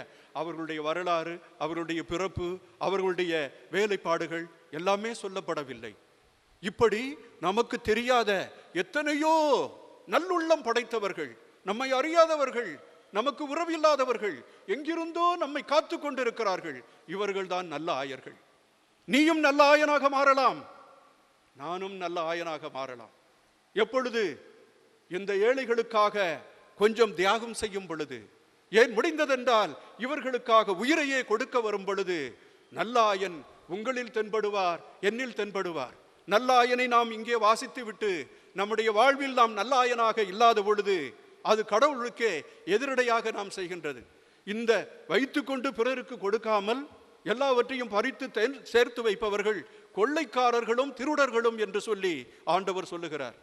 அவர்களுடைய வரலாறு, அவர்களுடைய பிறப்பு, அவர்களுடைய வேலைப்பாடுகள் எல்லாமே சொல்லப்படவில்லை. இப்படி நமக்கு தெரியாத எத்தனையோ நல்லுள்ளம் படைத்தவர்கள், நம்மை அறியாதவர்கள், நமக்கு உறவில்லாதவர்கள் எங்கிருந்தோ நம்மை காத்து கொண்டிருக்கிறார்கள். இவர்கள் தான் நல்ல ஆயர்கள். நீயும் நல்ல ஆயனாக மாறலாம், நானும் நல்ல ஆயனாக மாறலாம். எப்பொழுது? இந்த ஏழைகளுக்காக கொஞ்சம் தியாகம் செய்யும் பொழுது, ஏன் முடிந்ததென்றால் இவர்களுக்காக உயிரையே கொடுக்க வரும் பொழுது, நல்ல ஆயன் உங்களில் தென்படுவார், என்னில் தென்படுவார். நல்ல ஆயனை நாம் இங்கே வாசித்து விட்டு நம்முடைய வாழ்வில் நாம் நல்ல ஆயனாக இல்லாத பொழுது அது கடவுளுக்கே எதிரடையாக நாம் செய்கின்றது. இந்த வைத்துக்கொண்டு பிறருக்கு கொடுக்காமல் எல்லாவற்றையும் பறித்து சேர்த்து வைப்பவர்கள் கொள்ளைக்காரர்களும் திருடர்களும் என்று சொல்லி ஆண்டவர் சொல்லுகிறார்.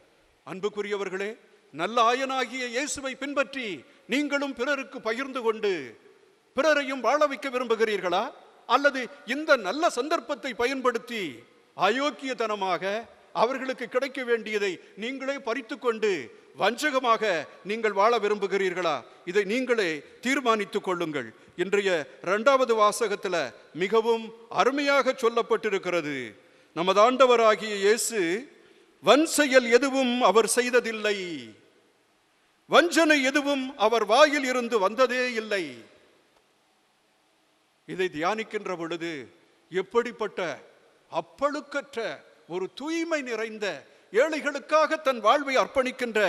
அன்புக்குரியவர்களே, நல்ல ஆயனாகிய இயேசுவை பின்பற்றி நீங்களும் பிறருக்கு பகிர்ந்து கொண்டு பிறரையும் வாழ வைக்க விரும்புகிறீர்களா? அல்லது இந்த நல்ல சந்தர்ப்பத்தை பயன்படுத்தி அயோக்கியத்தனமாக அவர்களுக்கு கிடைக்க வேண்டியதை நீங்களே பறித்து கொண்டு வஞ்சகமாக நீங்கள் வாழ விரும்புகிறீர்களா? இதை நீங்களே தீர்மானித்துக் கொள்ளுங்கள். இன்றைய 2வது வாசகத்துல மிகவும் அருமையாக சொல்லப்பட்டிருக்கிறது. நமது ஆண்டவராகிய இயேசு வன் செயல் எதுவும் அவர் செய்ததில்லை, வஞ்சனை எதுவும் அவர் வாயில் இருந்து வந்ததே இல்லை. இதை தியானிக்கின்ற பொழுது எப்படிப்பட்ட அப்பழுக்கற்ற ஒரு தூய்மை நிறைந்த, ஏழைகளுக்காக தன் வாழ்வை அர்ப்பணிக்கின்ற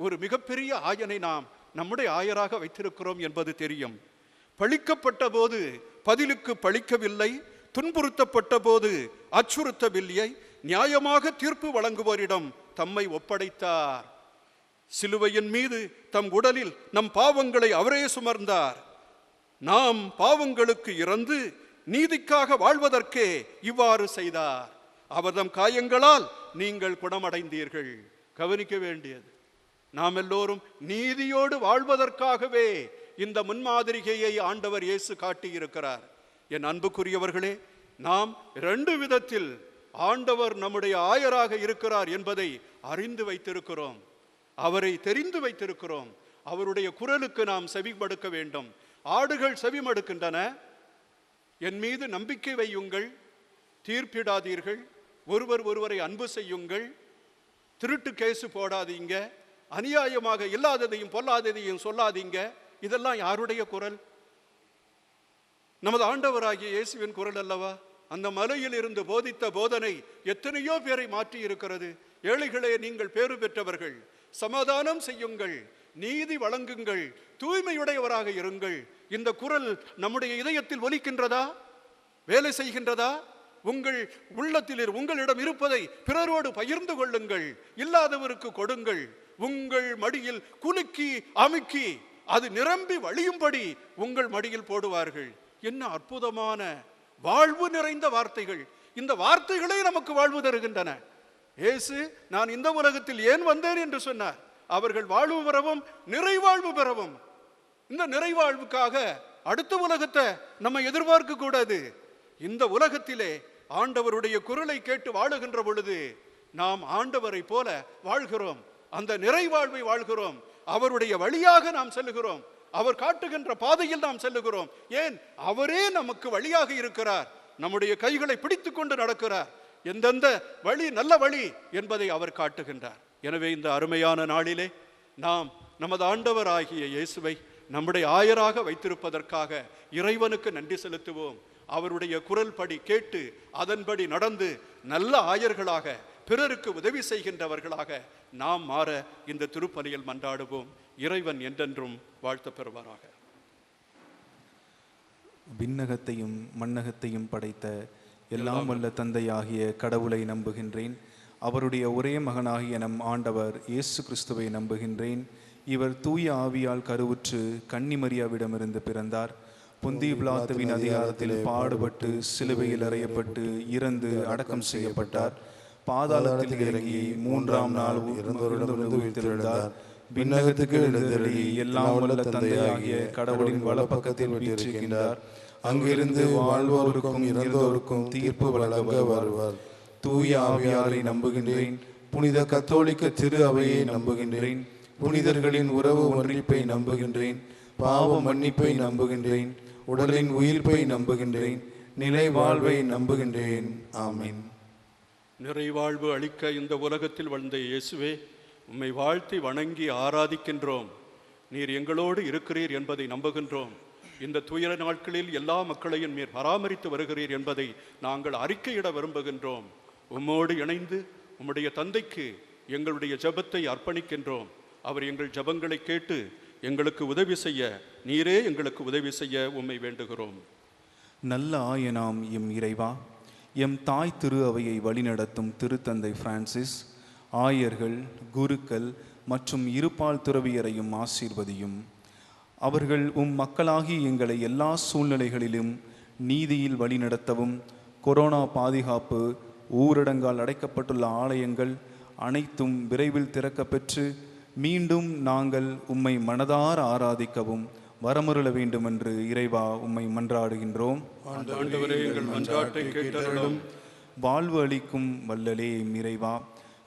ஒரு மிகப்பெரிய ஆயனை நாம் நம்முடைய ஆயராக வைத்திருக்கிறோம் என்பது தெரியும். பழிக்கப்பட்ட போது பதிலுக்கு பழிக்கவில்லை, துன்புறுத்தப்பட்ட போது அச்சுறுத்தவில்லை, நியாயமாக தீர்ப்பு வழங்குவோரிடம் தம்மை ஒப்படைத்தார். சிலுவையின் மீது தம் உடலில் நம் பாவங்களை அவரே சுமர்ந்தார். நாம் பாவங்களுக்கு இறந்து நீதிக்காக வாழ்வதற்கே இவ்வாறு செய்தார். அவர்தம் காயங்களால் நீங்கள் குணமடைந்தீர்கள். கவனிக்க வேண்டியது, நாம் எல்லோரும் நீதியோடு வாழ்வதற்காகவே இந்த முன்மாதிரிகையை ஆண்டவர் இயேசு காட்டியிருக்கிறார். என் அன்புக்குரியவர்களே, நாம் 2 விதத்தில் ஆண்டவர் நம்முடைய ஆயராக இருக்கிறார் என்பதை அறிந்து வைத்திருக்கிறோம், அவரை தெரிந்து வைத்திருக்கிறோம். அவருடைய குரலுக்கு நாம் செவிமடுக்க வேண்டும். ஆடுகள் செவிமடுக்கின்றன. என் மீது நம்பிக்கை வையுங்கள், தீர்ப்பிடாதீர்கள், ஒருவர் ஒருவரை அன்பு செய்யுங்கள், திருட்டு கேசு போடாதீங்க, அநியாயமாக இல்லாததையும் பொல்லாததையும் சொல்லாதீங்க. இதெல்லாம் யாருடைய குரல்? நமது ஆண்டவராகிய இயேசுவின் குரல் அல்லவா? அந்த மலையில் இருந்து போதித்த போதனை எத்தனையோ பேரை மாற்றி இருக்கிறது. ஏழைகளே, நீங்கள் பேறு பெற்றவர்கள், சமாதானம் செய்யுங்கள், நீதி வழங்குங்கள், தூய்மையுடையவராக இருங்கள். இந்த குரல் நம்முடைய இதயத்தில் ஒலிக்கின்றதா? வேலை செய்கின்றதா? உங்கள் உள்ளத்தில் உங்களிடம் இருப்பதை பிறரோடு பகிர்ந்து கொள்ளுங்கள், இல்லாதவருக்கு கொடுங்கள். உங்கள் மடியில் குலுக்கி அமுக்கி அது நிரம்பி வழியும்படி உங்கள் மடியில் போடுவார்கள். என்ன அற்புதமான வாழ்வு நிறைந்த வார்த்தைகள்! இந்த வார்த்தைகளே நமக்கு வாழ்வு தருகின்றன. இயேசு, நான் இந்த உலகத்தில் ஏன் வந்தேன் என்று சொன்னார். அவர்கள் வாழ்வு பெறவும் நிறைவாழ்வு பெறவும். இந்த நிறைவாழ்வுக்காக அடுத்த உலகத்தை நம்ம எதிர்பார்க்க கூடாது. இந்த உலகத்திலே ஆண்டவருடைய குரலை கேட்டு வாழுகின்ற பொழுது நாம் ஆண்டவரை போல வாழ்கிறோம், அந்த நிறைவாழ்வை வாழ்கிறோம். அவருடைய வழியாக நாம் செல்லுகிறோம், அவர் காட்டுகின்ற பாதையில் நாம் செல்லுகிறோம். ஏன்? அவரே நமக்கு வழியாக இருக்கிறார், நம்முடைய கைகளை பிடித்து கொண்டு நடக்கிறார். எந்தெந்த வழி நல்ல வழி என்பதை அவர் காட்டுகின்றார். எனவே இந்த அருமையான நாளிலே நாம் நமது ஆண்டவராகிய இயேசுவை நம்முடைய ஆயராக வைத்திருப்பதற்காக இறைவனுக்கு நன்றி செலுத்துவோம். அவருடைய குரல் படி கேட்டு அதன்படி நடந்து நல்ல ஆயர்களாக, பிறருக்கு உதவி செய்கின்றவர்களாக நாம் மாற இந்த திருப்பலியில் மன்றாடுவோம். இறைவன் என்றென்றும் வாழ்த்து பெறுவாராக. விண்ணகத்தையும் மண்ணகத்தையும் படைத்த எல்லாம் வல்ல தந்தையாகிய கடவுளை நம்புகின்றேன். அவருடைய ஒரே மகனாகிய நம் ஆண்டவர் இயேசு கிறிஸ்துவை நம்புகின்றேன். இவர் தூய ஆவியால் கருவுற்று கன்னிமரியாவிடமிருந்து பிறந்தார். பொந்திய பிலாத்துவின் அதிகாரத்தில் பாடுபட்டு சிலுவையில் அறையப்பட்டு இறந்து அடக்கம் செய்யப்பட்டார். பாதாளத்தில் இறங்கி 3ஆம் நாள் இறந்தோரிடமிருந்து உயிர்த்தெழுந்தார். விண்ணகத்துக்கு எழுந்தருளி எல்லாம் வல்ல தந்தையாகிய கடவுளின் வலப்பக்கத்தில் வீற்றிருக்கின்றார். அங்கிருந்து வாழ்வோருக்கும் இறந்தோருக்கும் தீர்ப்பு வழங்க வருவார். தூய ஆவியாரை நம்புகின்றேன். புனித கத்தோலிக்க திரு அவையை நம்புகின்றேன். புனிதர்களின் உறவு ஒன்றிப்பை நம்புகின்றேன். பாவ மன்னிப்பை நம்புகின்றேன். உடலின் உயிர்ப்பை நம்புகின்றேன். நிலை வாழ்வை நம்புகின்றேன். ஆமீன். நிறைவாழ்வு அளிக்க இந்த உலகத்தில் வந்த இயேசுவே, உம்மை வாழ்த்தி வணங்கி ஆராதிக்கின்றோம். நீர் எங்களோடு இருக்கிறீர் என்பதை நம்புகின்றோம். இந்த துயர நாட்களில் எல்லா மக்களையும் நீர் பராமரித்து வருகிறீர் என்பதை நாங்கள் அறிக்கையிட விரும்புகின்றோம். உம்மோடு இணைந்து உம்முடைய தந்தைக்கு எங்களுடைய ஜெபத்தை அர்ப்பணிக்கின்றோம். அவர் எங்கள் ஜெபங்களை கேட்டு எங்களுக்கு உதவி செய்ய, நீரே எங்களுக்கு உதவி செய்ய உம்மை வேண்டுகிறோம். நல்ல ஆயனாம் எம் இறைவா, எம் தாய் திரு அவையை வழிநடத்தும் திருத்தந்தை பிரான்சிஸ், ஆயர்கள், குருக்கள் மற்றும் இருபால் துறவியரையும் ஆசீர்வதியும். அவர்கள் மக்களாகி எங்களை எல்லா சூழ்நிலைகளிலும் நீதியில் வழிநடத்தவும், கொரோனா பாதுகாப்பு, ஊரடங்கால் அடைக்கப்பட்டுள்ள ஆலயங்கள் அனைத்தும் விரைவில் திறக்கப்பெற்று மீண்டும் நாங்கள் உம்மை மனதார ஆராதிக்கவும் வரமருள வேண்டும் என்று இறைவா உம்மை மன்றாடுகின்றோம். வாழ்வு அளிக்கும் வல்லலே இறைவா,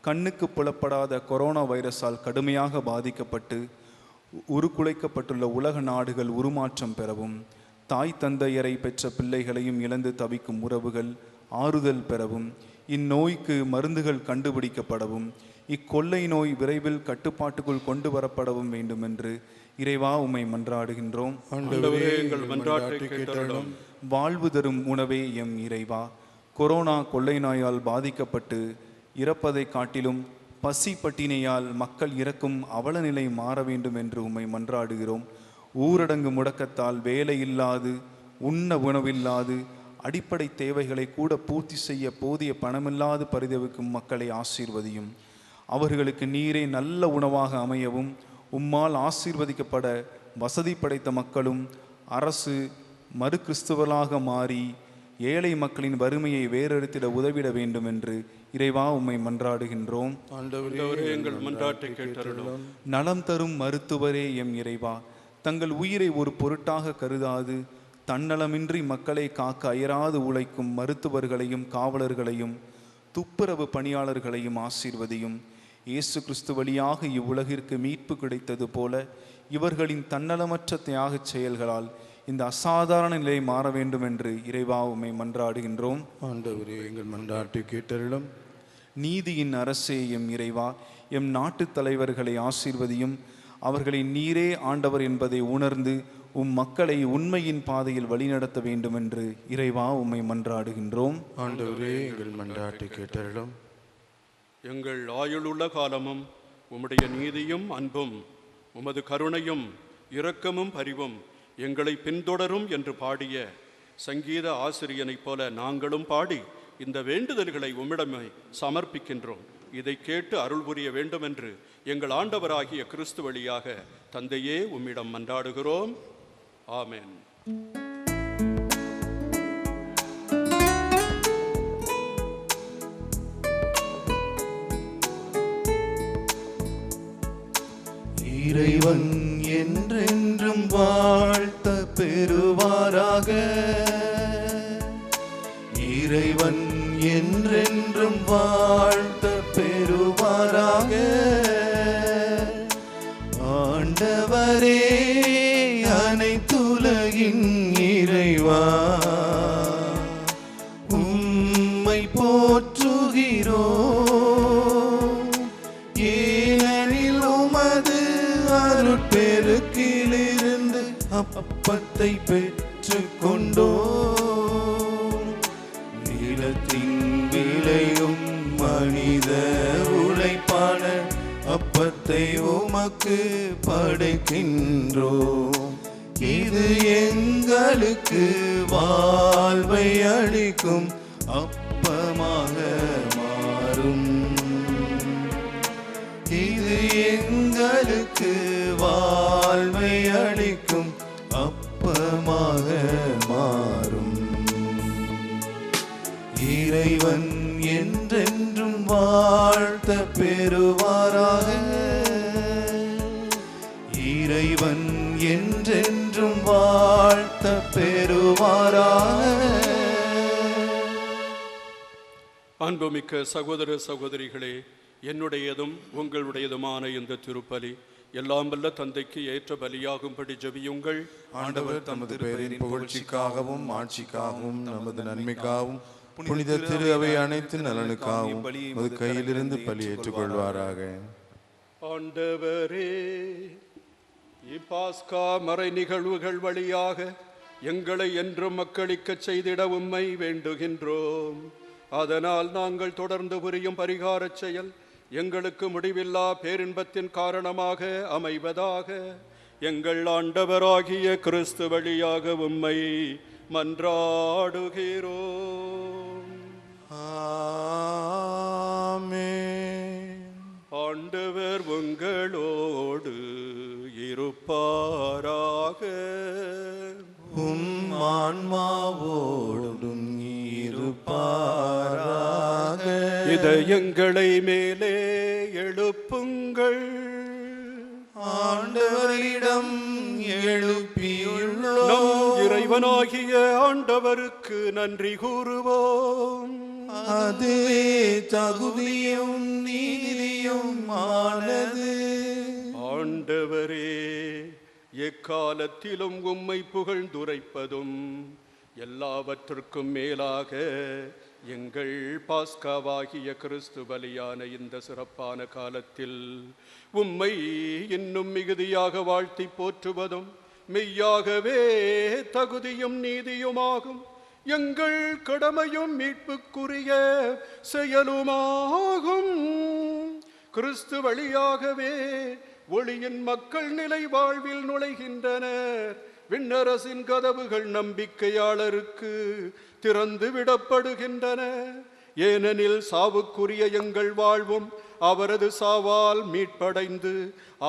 கண்ணுக்கு புலப்படாத கொரோனா வைரஸால் கடுமையாக பாதிக்கப்பட்டு உருக்குலைக்கப்பட்டுள்ள உலக நாடுகள் உருமாற்றம் பெறவும், தாய் தந்தையரை பெற்ற பிள்ளைகளையும் இழந்து தவிக்கும் உறவுகள் ஆறுதல் பெறவும், இந்நோய்க்கு மருந்துகள் கண்டுபிடிக்கப்படவும், இக்கொள்ளை நோய் விரைவில் கட்டுப்பாட்டுக்குள் கொண்டு வரப்படவும் வேண்டும் என்று இறைவா உம்மை மன்றாடுகின்றோம். வாழ்வு தரும் உணவே எம் இறைவா, கொரோனா கொள்ளை நோயால் பாதிக்கப்பட்டு இறப்பதை காட்டிலும் பசி பட்டினியால் மக்கள் இறக்கும் அவல நிலை மாற வேண்டும் என்று உம்மை மன்றாடுகிறோம். ஊரடங்கு முடக்கத்தால் வேலை இல்லாது, உண்ண உணவில்லாது, அடிப்படை தேவைகளை கூட பூர்த்தி செய்ய போதிய பணமில்லாது பரிதவிக்கும் மக்களை ஆசீர்வதியும். அவர்களுக்கு நீரே நல்ல உணவாக அமையவும், உம்மால் ஆசீர்வதிக்கப்பட வசதி படைத்த மக்களும் அரசு மறு கிறிஸ்துவர்களாக மாறி ஏழை மக்களின் வறுமையை வேறெடுத்திட உதவிட வேண்டும் என்று இறைவா உம்மை மன்றாடுகின்றோம். ஆண்டவரே, எங்கள் மன்றாட்டை கேட்டருளும். நலம் தரும் மருத்துவரே எம் இறைவா, தங்கள் உயிரை ஒரு பொருட்டாக கருதாது தன்னலமின்றி மக்களை காக்க அயராது உழைக்கும் மருத்துவர்களையும் காவலர்களையும் துப்புரவு பணியாளர்களையும் ஆசீர்வதியும். இயேசு கிறிஸ்து வழியாக இவ்வுலகிற்கு மீட்பு கிடைத்தது போல இவர்களின் தன்னலமற்ற தியாகச் செயல்களால் இந்த அசாதாரண நிலை மாற வேண்டும் என்று இறைவா உம்மை மன்றாடுகின்றோம். ஆண்டவரே, எங்கள் மன்றாட்டை கேட்டருளும். நீதியின் அரசே எம் இறைவா, எம் நாட்டு தலைவர்களை ஆசீர்வதியும். அவர்களை நீரே ஆண்டவர் என்பதை உணர்ந்து உம் மக்களை உண்மையின் பாதையில் வழிநடத்த வேண்டும் என்று இறைவா உம்மை மன்றாடுகின்றோம். ஆண்டவரே, எங்கள் மன்றாட்டை கேட்டருளும். எங்கள் ஆயுளுள்ள காலமும் உம்முடைய நீதியும் அன்பும் உமது கருணையும் இரக்கமும் பரிவும் எங்களை பின்தொடரும் என்று பாடிய சங்கீத ஆசிரியனைப் போல நாங்களும் பாடி இந்த வேண்டுதல்களை உம்மிடமே சமர்ப்பிக்கின்றோம். இதை கேட்டு அருள் புரிய வேண்டும் என்று எங்கள் ஆண்டவராகிய கிறிஸ்து வழியாக தந்தையே உம்மிடம் மன்றாடுகிறோம். ஆமென். இறைவன் என்றென்றும் வாழ்த்த பெறுவாராக. இறைவன் என்றென்றும் வாழ்த்த பெறுவாராக. ஆண்டவரே, அனைத்துலகின் இறைவா, உம்மை போற்றுகிறோம். ஏனெனில் உமது அருட்பெருக்கிலிருந்து அப்பத்தை பெற்று கொண்டோம். நிலத்தின் விளையும் மனித உழைப்பான அப்பத்தை உமக்கு படைக்கின்றோம். இது எங்களுக்கு வாழ்வை அளிக்கும் அப்பமாக மாறும். இது எங்களுக்கு வாழ்வை அளிக்கும் அப்பமாக மாறும். இறைவன் என்றென்றும் வாழ்த்த பெறுவாராக. இறைவன் என்றென்றும் வாழ்த்த பெறுவாராக. அன்புமிக்க சகோதர சகோதரிகளே, என்னுடையதும் உங்களுடையதுமான இந்த திருப்பலி எல்லாம் வல்ல தந்தைக்கு ஏற்ற பலியாகும்படி ஜெபியுங்கள். ஆண்டவர் தமது பேரின் புகழ்ச்சிக்காகவும் ஆட்சிக்காகவும் நமது நன்மைக்காகவும் புனித திரு அவை அனைத்து நலனுக்காகவும் அது கையிலிருந்து பலி ஏற்றுக்கொள்வாராக. ஆண்டவரே, இப்பாஸ்கா மறை நிகழ்வுகள் வழியாக எங்களை என்றும் மக்களிக்கச் செய்திட உம்மை வேண்டுகின்றோம். அதனால் நாங்கள் தொடர்ந்து புரியும் பரிகாரச் செயல் எங்களுக்கு முடிவில்லா பேரின்பத்தின் காரணமாக அமைவதாக. எங்கள் ஆண்டவராகிய கிறிஸ்து வழியாக உம்மை மன்றாடுகிறோம். ஆமென். ஆண்டவர் உங்களோடு இருப்பாராக. உம் ஆன்மாவோடும் இருப்பாராக. இதயங்களை மேலே எழுப்புங்கள். ஆண்டவரிடம் எழுப்பியுள்ளோம். நம் இறைவனாகிய ஆண்டவருக்கு நன்றி கூறுவோம். அதுவே தகுதியும் நீதியும் ஆனது. ஆண்டவரே, எக்காலத்திலும் உம்மை புகழ்ந்துரைப்பதும் எல்லாவற்றுக்கும் மேலாக எங்கள் பாஸ்காவாகிய கிறிஸ்து பலியான இந்த சிறப்பான காலத்தில் உம்மை இன்னும் மிகுதியாக வாழ்த்தி போற்றுவதும் மெய்யாகவே தகுதியும் நீதியுமாகும். எங்கள் கடமையும் மீட்புக்குரிய செயலுமாகும். கிறிஸ்து வழியாகவே ஒளியின் மக்கள் நிலை வாழ்வில் நுழைகின்றனர். விண்ணரசின் கதவுகள் நம்பிக்கையாளருக்கு திறந்து விடப்படுகின்றன. ஏனெனில் சாவுக்குரிய எங்கள் வாழ்வும் அவரது சாவால் மீட்படைந்து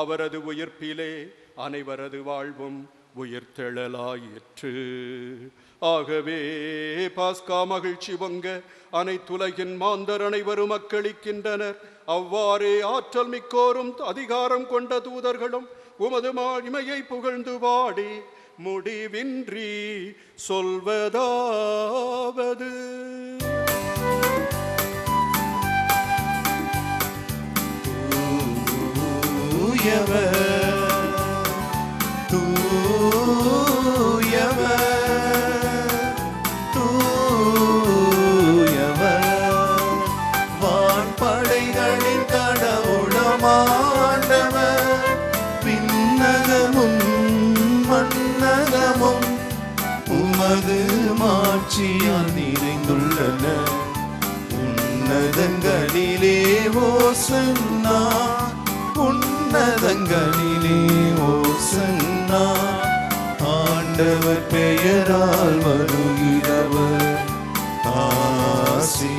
அவரது உயிர்ப்பிலே அனைவரது வாழ்வும் உயிர்த்தெழலாயிற்று. ஆகவே பாஸ்கா மகிழ்ச்சி பொங்க அனைத்துலகின் மாந்தர் அனைவரும் அக்களிக்கின்றனர். அவ்வாறே ஆற்றல் மிக்கோரும் அதிகாரம் கொண்ட தூதர்களும் உமது மகிமையை புகழ்ந்து பாடி முடிவின்றி சொல்வதாவது: வான்படைகளின் கடவுளமாண்டவர், விண்ணகமும் மண்ணகமும் உமது மாட்சியால் நிறைந்துள்ளன. உன்னதங்களிலே ஓசன்னா, உன்னதங்களிலே ஓசன்னா. ஆண்டவர் பெயரால் வருகிறவர் ஆசி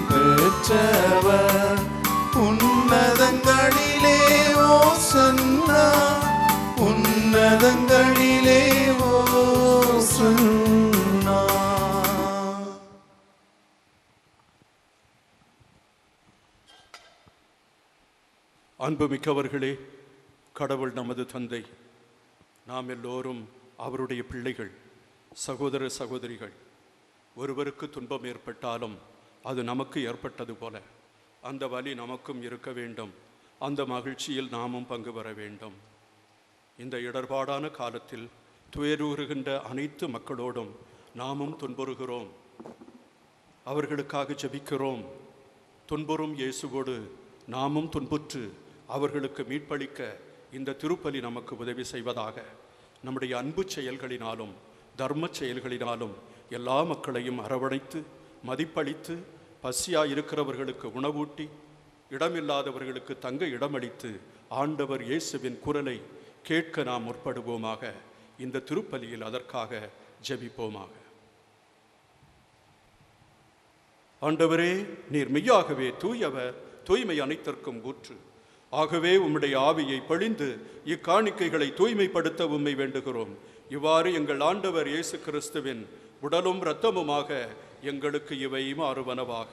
பெற்றவர். உன்னதங்களிலே ஓசன்னா, உன்னதங்களிலே ஓசன்னா. அன்புமிக்கவர்களே, கடவுள் நமது தந்தை. நாம் எல்லோரும் அவருடைய பிள்ளைகள், சகோதர சகோதரிகள். ஒருவருக்கு துன்பம் ஏற்பட்டாலும் அது நமக்கு ஏற்பட்டது போல அந்த வலி நமக்கும் இருக்க வேண்டும். அந்த மகிழ்ச்சியில் நாமும் பங்கு பெற வேண்டும். இந்த இடர்பாடான காலத்தில் துயருகின்ற அனைத்து மக்களோடும் நாமும் துன்புறுகிறோம். அவர்களுக்காக ஜெபிக்கிறோம். துன்புறும் இயேசுவோடு நாமும் துன்புற்று அவர்களுக்கு மீட்பளிக்க இந்த திருப்பலி நமக்கு உதவி செய்வதாக. நம்முடைய அன்பு செயல்களினாலும் தர்ம செயல்களினாலும் எல்லா மக்களையும் அரவணைத்து மதிப்பளித்து பசியாயிருக்கிறவர்களுக்கு உணவூட்டி இடமில்லாதவர்களுக்கு தங்க இடமளித்து ஆண்டவர் இயேசுவின் குரலை கேட்க நாம் முற்படுவோமாக. இந்த திருப்பலியில் அதற்காக ஜெபிப்போமாக. ஆண்டவரே, நீர் மெய்யாகவே தூயவர், தூய்மை அனைத்திற்கும் ஊற்று. ஆகவே உம்முடைய ஆவியை பொழிந்து இக்காணிக்கைகளை தூய்மைப்படுத்த உம்மை வேண்டுகிறோம். இவ்வாறு எங்கள் ஆண்டவர் இயேசு கிறிஸ்துவின் உடலும் இரத்தமுமாக எங்களுக்கு இவை மாறுவனவாக.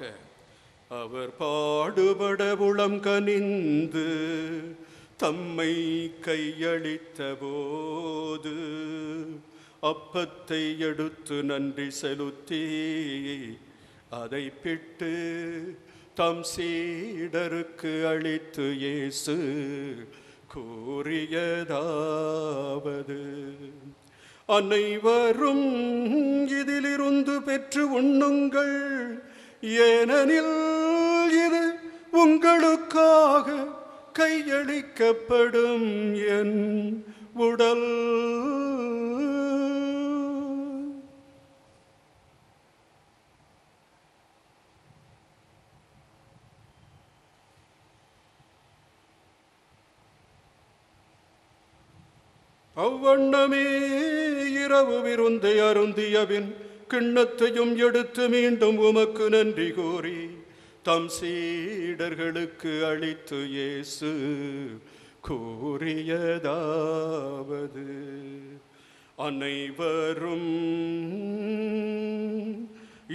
அவர் பாடுபட உளம் கனிந்து தம்மை கையளித்த போது அப்பத்தை எடுத்து நன்றி செலுத்தி அதை பிட்டு தம் சீடருக்கு அளித்து இயேசு கூறியதாவது: அனைவரும் இதிலிருந்து பெற்று உண்ணுங்கள், ஏனெனில் இது உங்களுக்காக கையளிக்கப்படும் என் உடல். அவ்வண்ணமே இரவு விருந்தை அருந்தியபின் கிண்ணத்தையும் எடுத்து மீண்டும் உமக்கு நன்றி கூறி தம் சீடர்களுக்கு அளித்து இயேசு கூறியதாவது: அனைவரும்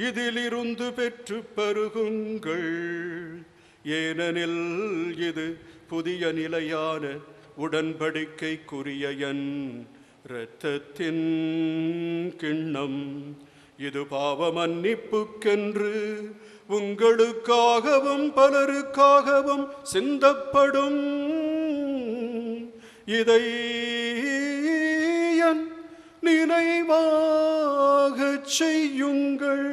இதிலிருந்து பெற்று பருகுங்கள், ஏனெனில் இது புதிய நிலையான உடன்படிக்கைக்குரிய என் இரத்தத்தின் கிண்ணம். இது பாவ மன்னிப்புக்கென்று உங்களுக்காகவும் பலருக்காகவும் சிந்தப்படும். இதை என் நினைவாகச் செய்யுங்கள்.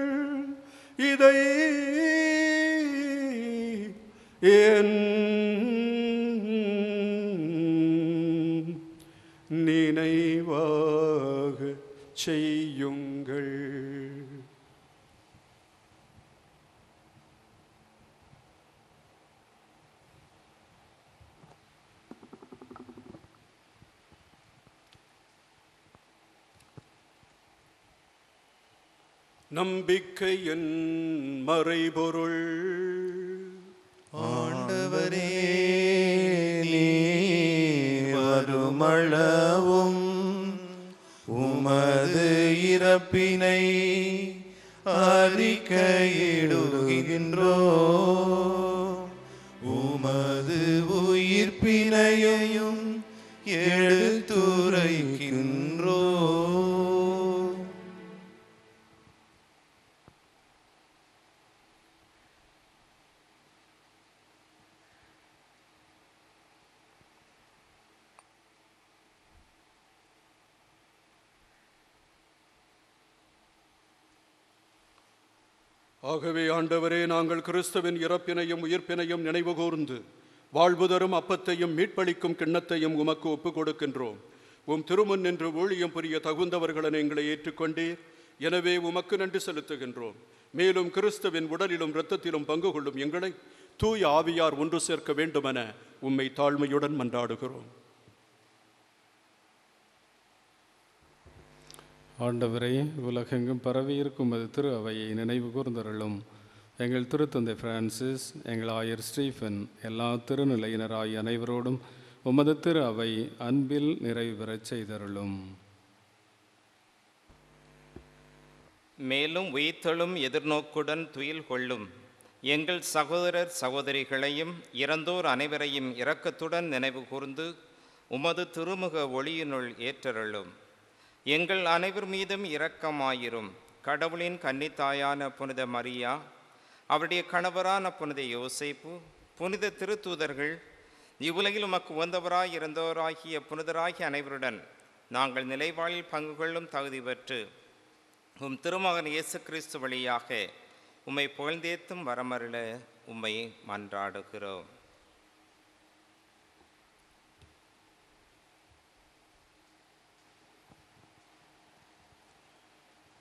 இதை என் நினைவாக செய்யுங்கள். நம்பிக்கையின் மறைபொருள். ஆண்டவரே, நீர் வருமளவும் உமது இறப்பினை அறிக்கையிடுகின்றோ, உமது உயிர்ப்பினையையும் எடுத்துரைக்கின்றோ. ஆகவே ஆண்டவரே, நாங்கள் கிறிஸ்துவின் இறப்பினையும் உயிர்ப்பினையும் நினைவு கூர்ந்து வாழ்வு தரும் அப்பத்தையும் மீட்பளிக்கும் கிண்ணத்தையும் உமக்கு ஒப்புக் கொடுக்கின்றோம். உம் திருமுன் நின்று ஊழியம் புரிய தகுந்தவர்களை எங்களை ஏற்றுக்கொண்டீர். எனவே உமக்கு நன்றி செலுத்துகின்றோம். மேலும் கிறிஸ்துவின் உடலிலும் இரத்தத்திலும் பங்கு கொள்ளும் எங்களை தூய ஆவியார் ஒன்று சேர்க்க வேண்டுமென உம்மை தாழ்மையுடன் மன்றாடுகிறோம். ஆண்டவரே, உலகெங்கும் பரவி இருக்கும் அது திரு அவையை நினைவு கூர்ந்தருளும். எங்கள் திருத்தந்தை பிரான்சிஸ், எங்கள் ஆயர் ஸ்டீஃபன், எல்லா திருநிலையினராய் அனைவரோடும் உமது திரு அவை அன்பில் நிறைவு பெறச் செய்தருளும். மேலும் உயிர்த்தெழும் எதிர்நோக்குடன் துயில் கொள்ளும் எங்கள் சகோதரர் சகோதரிகளையும் இறந்தோர் அனைவரையும் இரக்கத்துடன் நினைவு கூர்ந்து உமது திருமுக ஒளியினுள் ஏற்றருளும். எங்கள் அனைவர் மீதும் இரக்கமாயிரும். கடவுளின் கன்னித்தாயான புனித மரியா, அவருடைய கணவரான புனித யோசேப்பு, புனித திருத்தூதர்கள், இவ்வுலகில் உமக்கு உகந்தவராய் இருந்தவராகிய புனிதராகிய அனைவருடன் நாங்கள் நிலைவாழில் பங்கு கொள்ளும் தகுதி பெற்று உம் திருமகன் இயேசு கிறிஸ்து வழியாக உம்மை புகழ்ந்தேத்தும் வரமருள உம்மை மன்றாடுகிறோம்.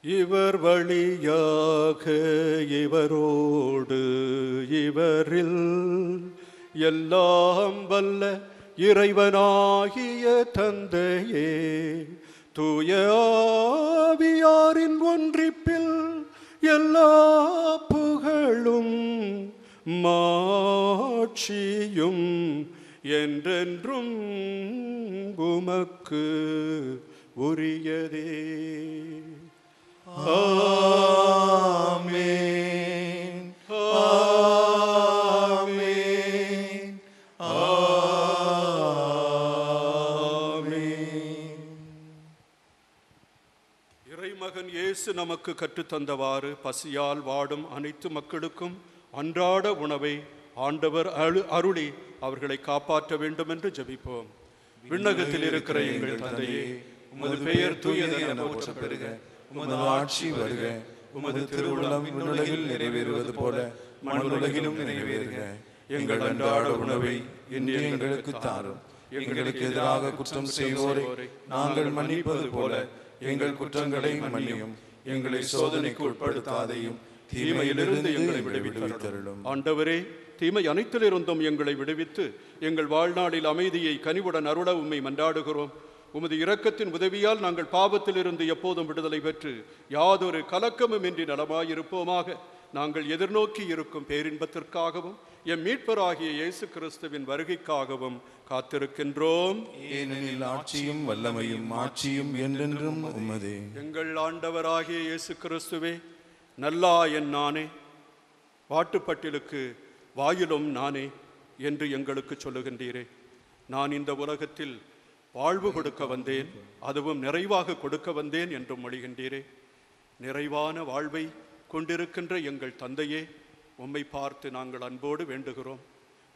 இவர் வழியாக இவரோடு இவரில் எல்லாம் வல்ல இறைவனாகிய தந்தையே, தூய ஆவியாரின் ஒன்றிப்பில் எல்லா புகழும் மாட்சியும் என்றென்றும் உமக்கு உரியதே. ஆமென். ஆமென். ஆமென். இறைமகன் இயேசு நமக்கு கற்றுத்தந்தவாறு பசியால் வாடும் அனைத்து மக்களுக்கும் அன்றாட உணவை ஆண்டவர் அருளி அவர்களை காப்பாற்ற வேண்டும் என்று ஜெபிப்போம். விண்ணகத்தில் இருக்கிற எங்கள் தந்தையே, உமது பெயர் தூயது என போற்றப் பெறுக. உமது ஆட்சி வருக. உமது திருவுள்ளம் விண்ணுலகில் நிறைவேறுவது போல மண்ணுலகிலும் நிறைவேறுக. எங்கள் அன்றாட உணவை இன்று எங்களுக்கு தாரும். எங்களுக்கு எதிராக குற்றம் செய்வோரை நாங்கள் மன்னிப்பது போல எங்கள் குற்றங்களை மன்னியும். எங்களை சோதனைக்கு உட்படுத்தாதையும் தீமையிலிருந்து எங்களை விடுவித்தருளும். ஆண்டவரே, தீமை அனைத்திலிருந்தும் எங்களை விடுவித்து எங்கள் வாழ்நாளில் அமைதியை கனிவுடன் அருள உம்மை மன்றாடுகிறோம். உமது இரக்கத்தின் உதவியால் நாங்கள் பாவத்திலிருந்து எப்போதும் விடுதலை பெற்று யாதொரு கலக்கமும் இன்றி நலமாயிருப்போமாக. நாங்கள் எதிர்நோக்கி இருக்கும் பேரின்பத்திற்காகவும் எம் மீட்பராகிய இயேசு கிறிஸ்துவின் வருகைக்காகவும் காத்திருக்கின்றோம். ஏனெனில் ஆட்சியும் வல்லமையும் மாட்சியும் என்றென்றும் உமதே. எங்கள் ஆண்டவராகிய இயேசு கிறிஸ்துவே, நல்லாயன் நானே, பாட்டுப்பட்டிலுக்கு வாயிலும் நானே என்று எங்களுக்கு சொல்லுகின்றீரே. நான் இந்த உலகத்தில் வாழ்வு கொடுக்க வந்தேன், அதுவும் நிறைவாக கொடுக்க வந்தேன் என்றும் மொழிகின்றீரே. நிறைவான வாழ்வை கொண்டிருக்கின்ற எங்கள் தந்தையே, உம்மை பார்த்து நாங்கள் அன்போடு வேண்டுகிறோம்.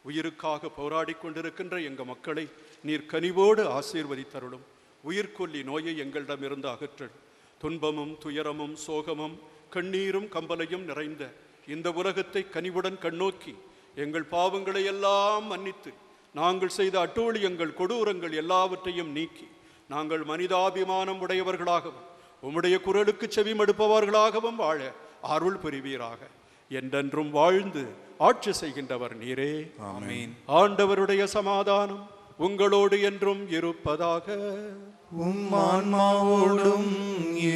உயிருக்காக போராடி கொண்டிருக்கின்ற எங்கள் மக்களை நீர் கனிவோடு ஆசீர்வதித்தருளும். உயிர்கொல்லி நோயை எங்களிடமிருந்து அகற்றல். துன்பமும் துயரமும் சோகமும் கண்ணீரும் கம்பலையும் நிறைந்த இந்த உலகத்தை கனிவுடன் கண்ணோக்கி எங்கள் பாவங்களை எல்லாம் மன்னித்து நாங்கள் செய்த அட்டூழியங்கள் கொடூரங்கள் எல்லாவற்றையும் நீக்கி நாங்கள் மனிதாபிமானம் உடையவர்களாகவும் உம்முடைய குரலுக்கு செவிமடுப்பவர்களாகவும் வாழ அருள் புரிவீராக. என்றென்றும் வாழ்ந்து ஆட்சி செய்கின்றவர் நீரே. ஆமென். ஆண்டவருடைய சமாதானம் உங்களோடு என்றும் இருப்பதாக. உம் ஆன்மாவோடும்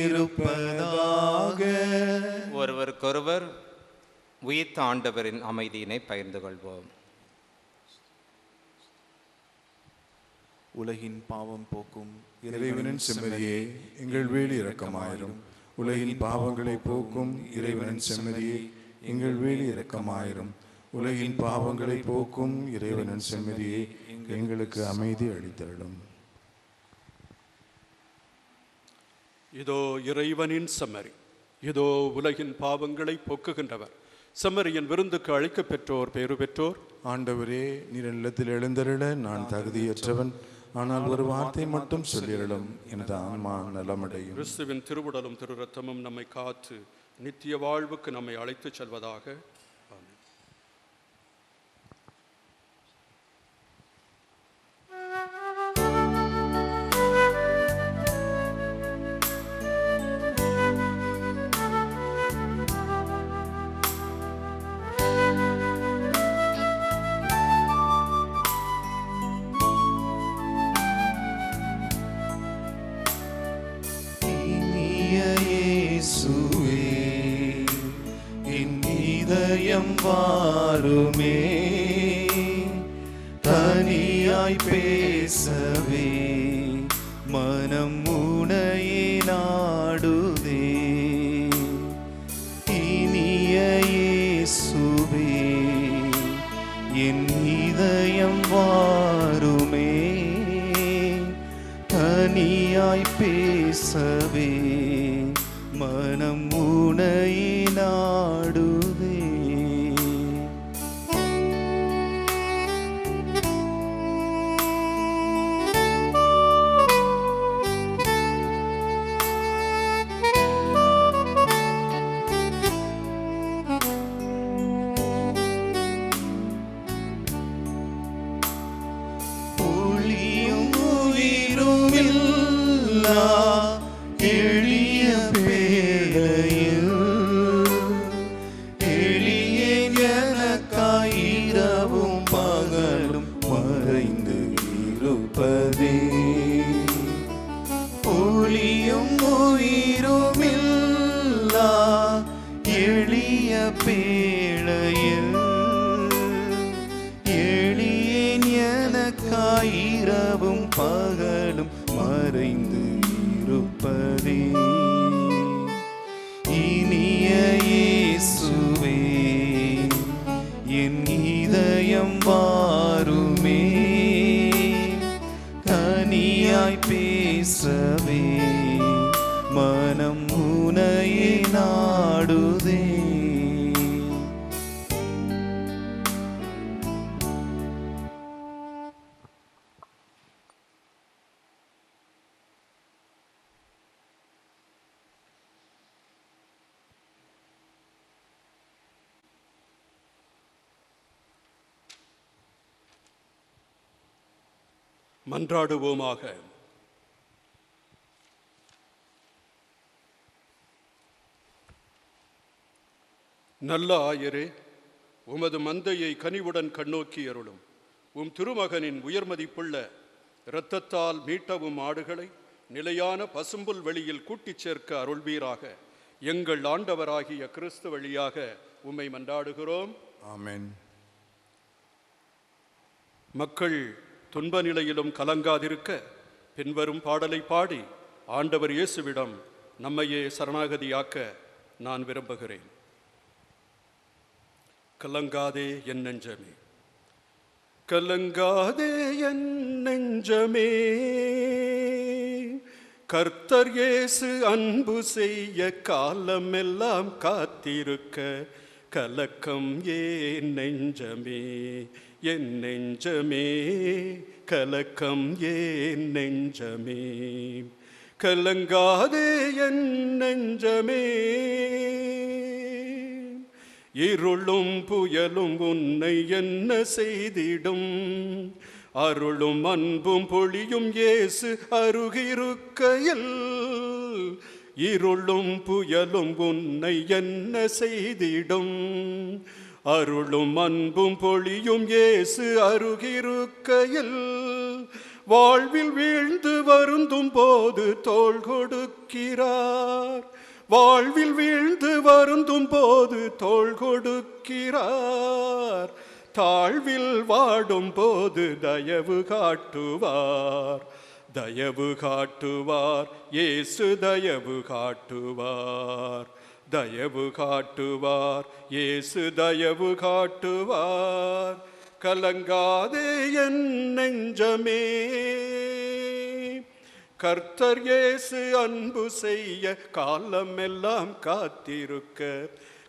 இருப்பதாக. ஒருவருக்கொருவர் உயிர்த்த ஆண்டவரின் அமைதியினை பகிர்ந்து கொள்வோம். உலகின் பாவம் போக்கும் இறைவனின் செம்மறியே, எங்கள் வேலி இரக்கமாயிரும். உலகின் பாவங்களை போக்கும் இறைவனின் செம்மறியே, எங்கள் வேலி இரக்கமாயிரும். உலகின் பாவங்களை போக்கும் இறைவனின் செம்மறியே, எங்களுக்கு அமைதி அளித்தருளும். இதோ இறைவனின் செம்மறி, இதோ உலகின் பாவங்களை போக்குகின்றவர். செம்மறியின் விருந்துக்கு அழைக்கப் பெற்றோர் பேறு பெற்றோர். ஆண்டவரே, நீர் இல்லத்தில் எழுந்தருள நான் தகுதியற்றவன், ஆனால் ஒரு வார்த்தை மட்டும் சொல்லிடலும், எனது ஆன்மா நலமடையும். கிறிஸ்துவின் திருவுடலும் திரு ரத்தமும் நம்மை காத்து நித்திய வாழ்வுக்கு நம்மை அழைத்துச் செல்வதாக. ஆமென். வாருமே, தனியாய் பேசவே மனம் உனையே நாடுதே. இனிய இயேசுவே, என் இதயம் வாருமே, தனியாய் பேசவே மனம் உனையே நாடுதே. இரவும் பகலும் மறைந்து இருப்பதே. இனிய இயேசுவே, என் இதயம் வாருமே, தனியாய் பேசவே மனம் உனையே நாடுதே. மன்றாடுவோமாக. நல்ல ஆயரே, உமது மந்தையை கனிவுடன் கண்ணோக்கி அருளும். உம் திருமகனின் உயர்மதிப்புள்ள இரத்தத்தால் மீட்டவும் ஆடுகளை நிலையான பசும்புல் வெளியில் கூட்டிச் சேர்க்க அருள்வீராக. எங்கள் ஆண்டவராகிய கிறிஸ்து வழியாக உம்மை மன்றாடுகிறோம். ஆமென். மக்கள் துன்ப நிலையிலும் கலங்காதிருக்க பின்வரும் பாடலை பாடி ஆண்டவர் இயேசுவிடம் நம்மையே சரணாகதியாக்க நான் விரும்புகிறேன். கலங்காதே என் நெஞ்சமே, கலங்காதே என் நெஞ்சமே, கர்த்தர் இயேசு அன்பு செய்ய காலமெல்லாம் காத்திருக்க கலக்கம் ஏன் நெஞ்சமே, என் நெஞ்சமே, கலக்கம் ஏன் நெஞ்சமே, கலங்காதே என் நெஞ்சமே. இருளும் புயலும் உன்னை என்ன செய்திடும், அருளும் அன்பும் பொழியும் இயேசு அருகிருக்கையில். இருளும் புயலும் உன்னை என்ன செய்திடும், அருளும் அன்பும் பொழியும் இயேசு அருகிருக்கையில். வாழ்வில் வீழ்ந்து வருந்தும் போது தோள் கொடுக்கிறார், வாழ்வில் வீழ்ந்து வருந்தும் போது தோள் கொடுக்கிறார். தாழ்வில் வாடும் போது தயவு காட்டுவார். தயவு காட்டுவார் இயேசு, தயவு காட்டுவார். தயவு காட்டுவார் இயேசு, தயவு காட்டுவார். கலங்காதே என் நெஞ்சமே, கர்த்தர் இயேசு அன்பு செய்ய காலமெல்லாம் காத்திருக்க.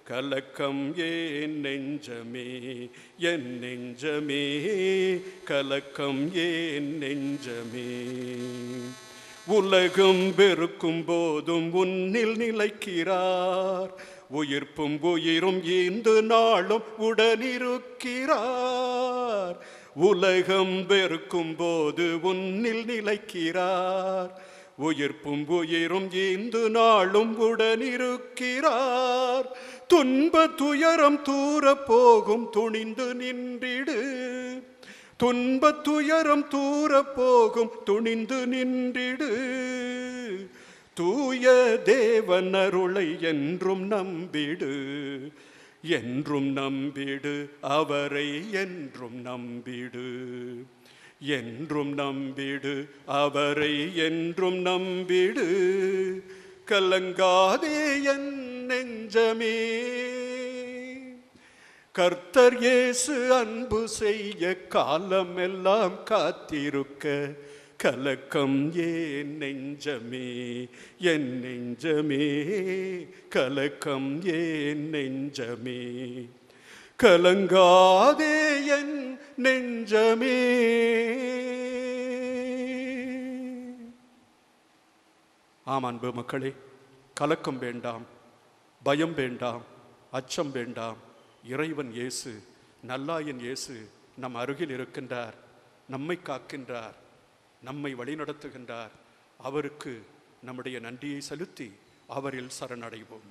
கலக்கம் ஏன் நெஞ்சமே, என் நெஞ்சமே, கலக்கம் ஏன் நெஞ்சமே. உலகம் வெறுக்கும் போதும் உன்னில் நிலைக்கிறார். உயிர்ப்பும் உயிரும் ஈந்து நாளும் உடனிருக்கிறார். உலகம் வெறுக்கும் போது உன்னில் நிலைக்கிறார். உயிர்ப்பும் உயிரும் ஈந்து நாளும் உடனிருக்கிறார். துன்ப துயரம் தூர போகும் துணிந்து நின்றிடு. துன்ப துயரம் தூர போகும் துணிந்து நின்றிடு. தூய தேவன் அருளை என்றும் நம்பிடு. என்றும் நம்பிடு அவரை, என்றும் நம்பிடு. என்றும் நம்பிடு அவரை, என்றும் நம்பிடு. கலங்காதே என் நெஞ்சமே, கர்த்தர் இயேசு அன்பு செய்ய காலமெல்லாம் காத்திருக்க. கலக்கம் ஏன் நெஞ்சமே, என் நெஞ்சமே, கலக்கம் ஏன் நெஞ்சமே. கலங்காதே என் நெஞ்சமே. ஆம் அன்பு மக்களே, கலக்கம் வேண்டாம், பயம் வேண்டாம், அச்சம் வேண்டாம். இறைவன் இயேசு, நல்லாயன் இயேசு நம் அருகில் இருக்கின்றார். நம்மை காக்கின்றார், நம்மை வழிநடத்துகின்றார். அவருக்கு நம்முடைய நன்றியை செலுத்தி அவரில் சரணடைவோம்.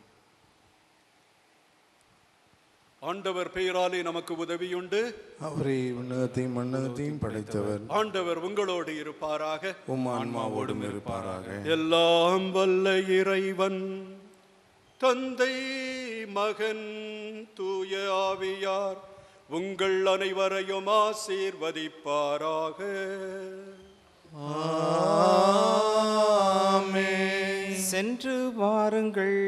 ஆண்டவர் பெயராலே நமக்கு உதவியுண்டு. அவரே உன்னதத்தையும் மன்னகத்தையும் படைத்தவர். ஆண்டவர் உங்களோடு இருப்பாராக, உம் ஆன்மாவோடும் இருப்பாராக. எல்லாம் வல்ல இறைவன் தந்தை, மகன், தூய ஆவியார் உங்கள் அனைவரையும் ஆசீர்வதிப்பாராக. ஆமென். சென்று வாருங்கள்,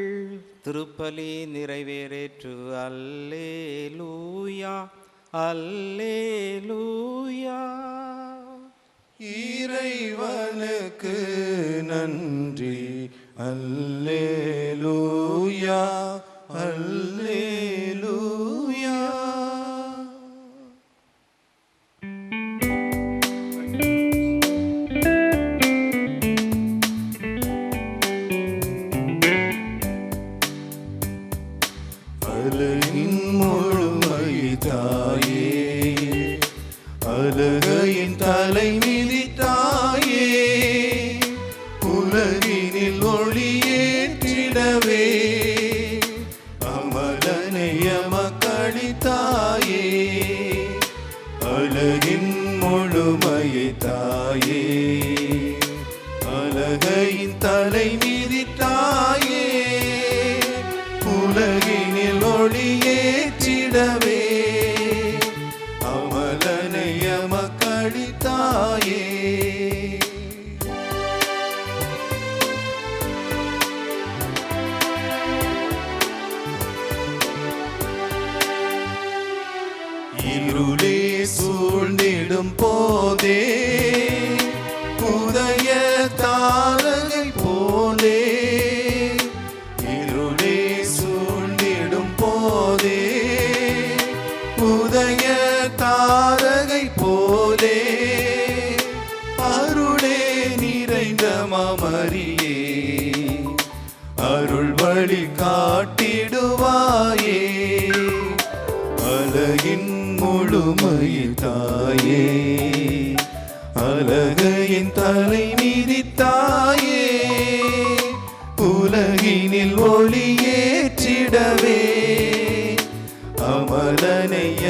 திருப்பலி நிறைவேறேற்று. அல்லேலூயா, அல்லேலூயா. இறைவனுக்கு நன்றி. அல்லேலூயா, அல்லேலூயா. அலகின் முழுமை தாயே, அலகையின் தலை மிதித்தாயே, உலகினில் ஒளியேற்றிடவே அமலனைய மக்களித்தாயே. அலகின் முழுமையை தாயே, அலகையின் தலை மிதித்தாயே, உலகினில் ஒளியேற்றிடவே அமலனைய மக்களித்தாயே. இருளே சூழ்ந்திடும் போதே புதைய தாரகை போலே, இருளே சூழ்ந்திடும் போதே புதைய தாரகை போலே, அருளே நிறைந்த மமரியே, அருள் வழி காட்டிடுவாயே. அலகின் முழுமை தாயே, அலகையின் தலை மிதித்தாயே, உலகினில் ஒளியேற்றிடவே அமலனைய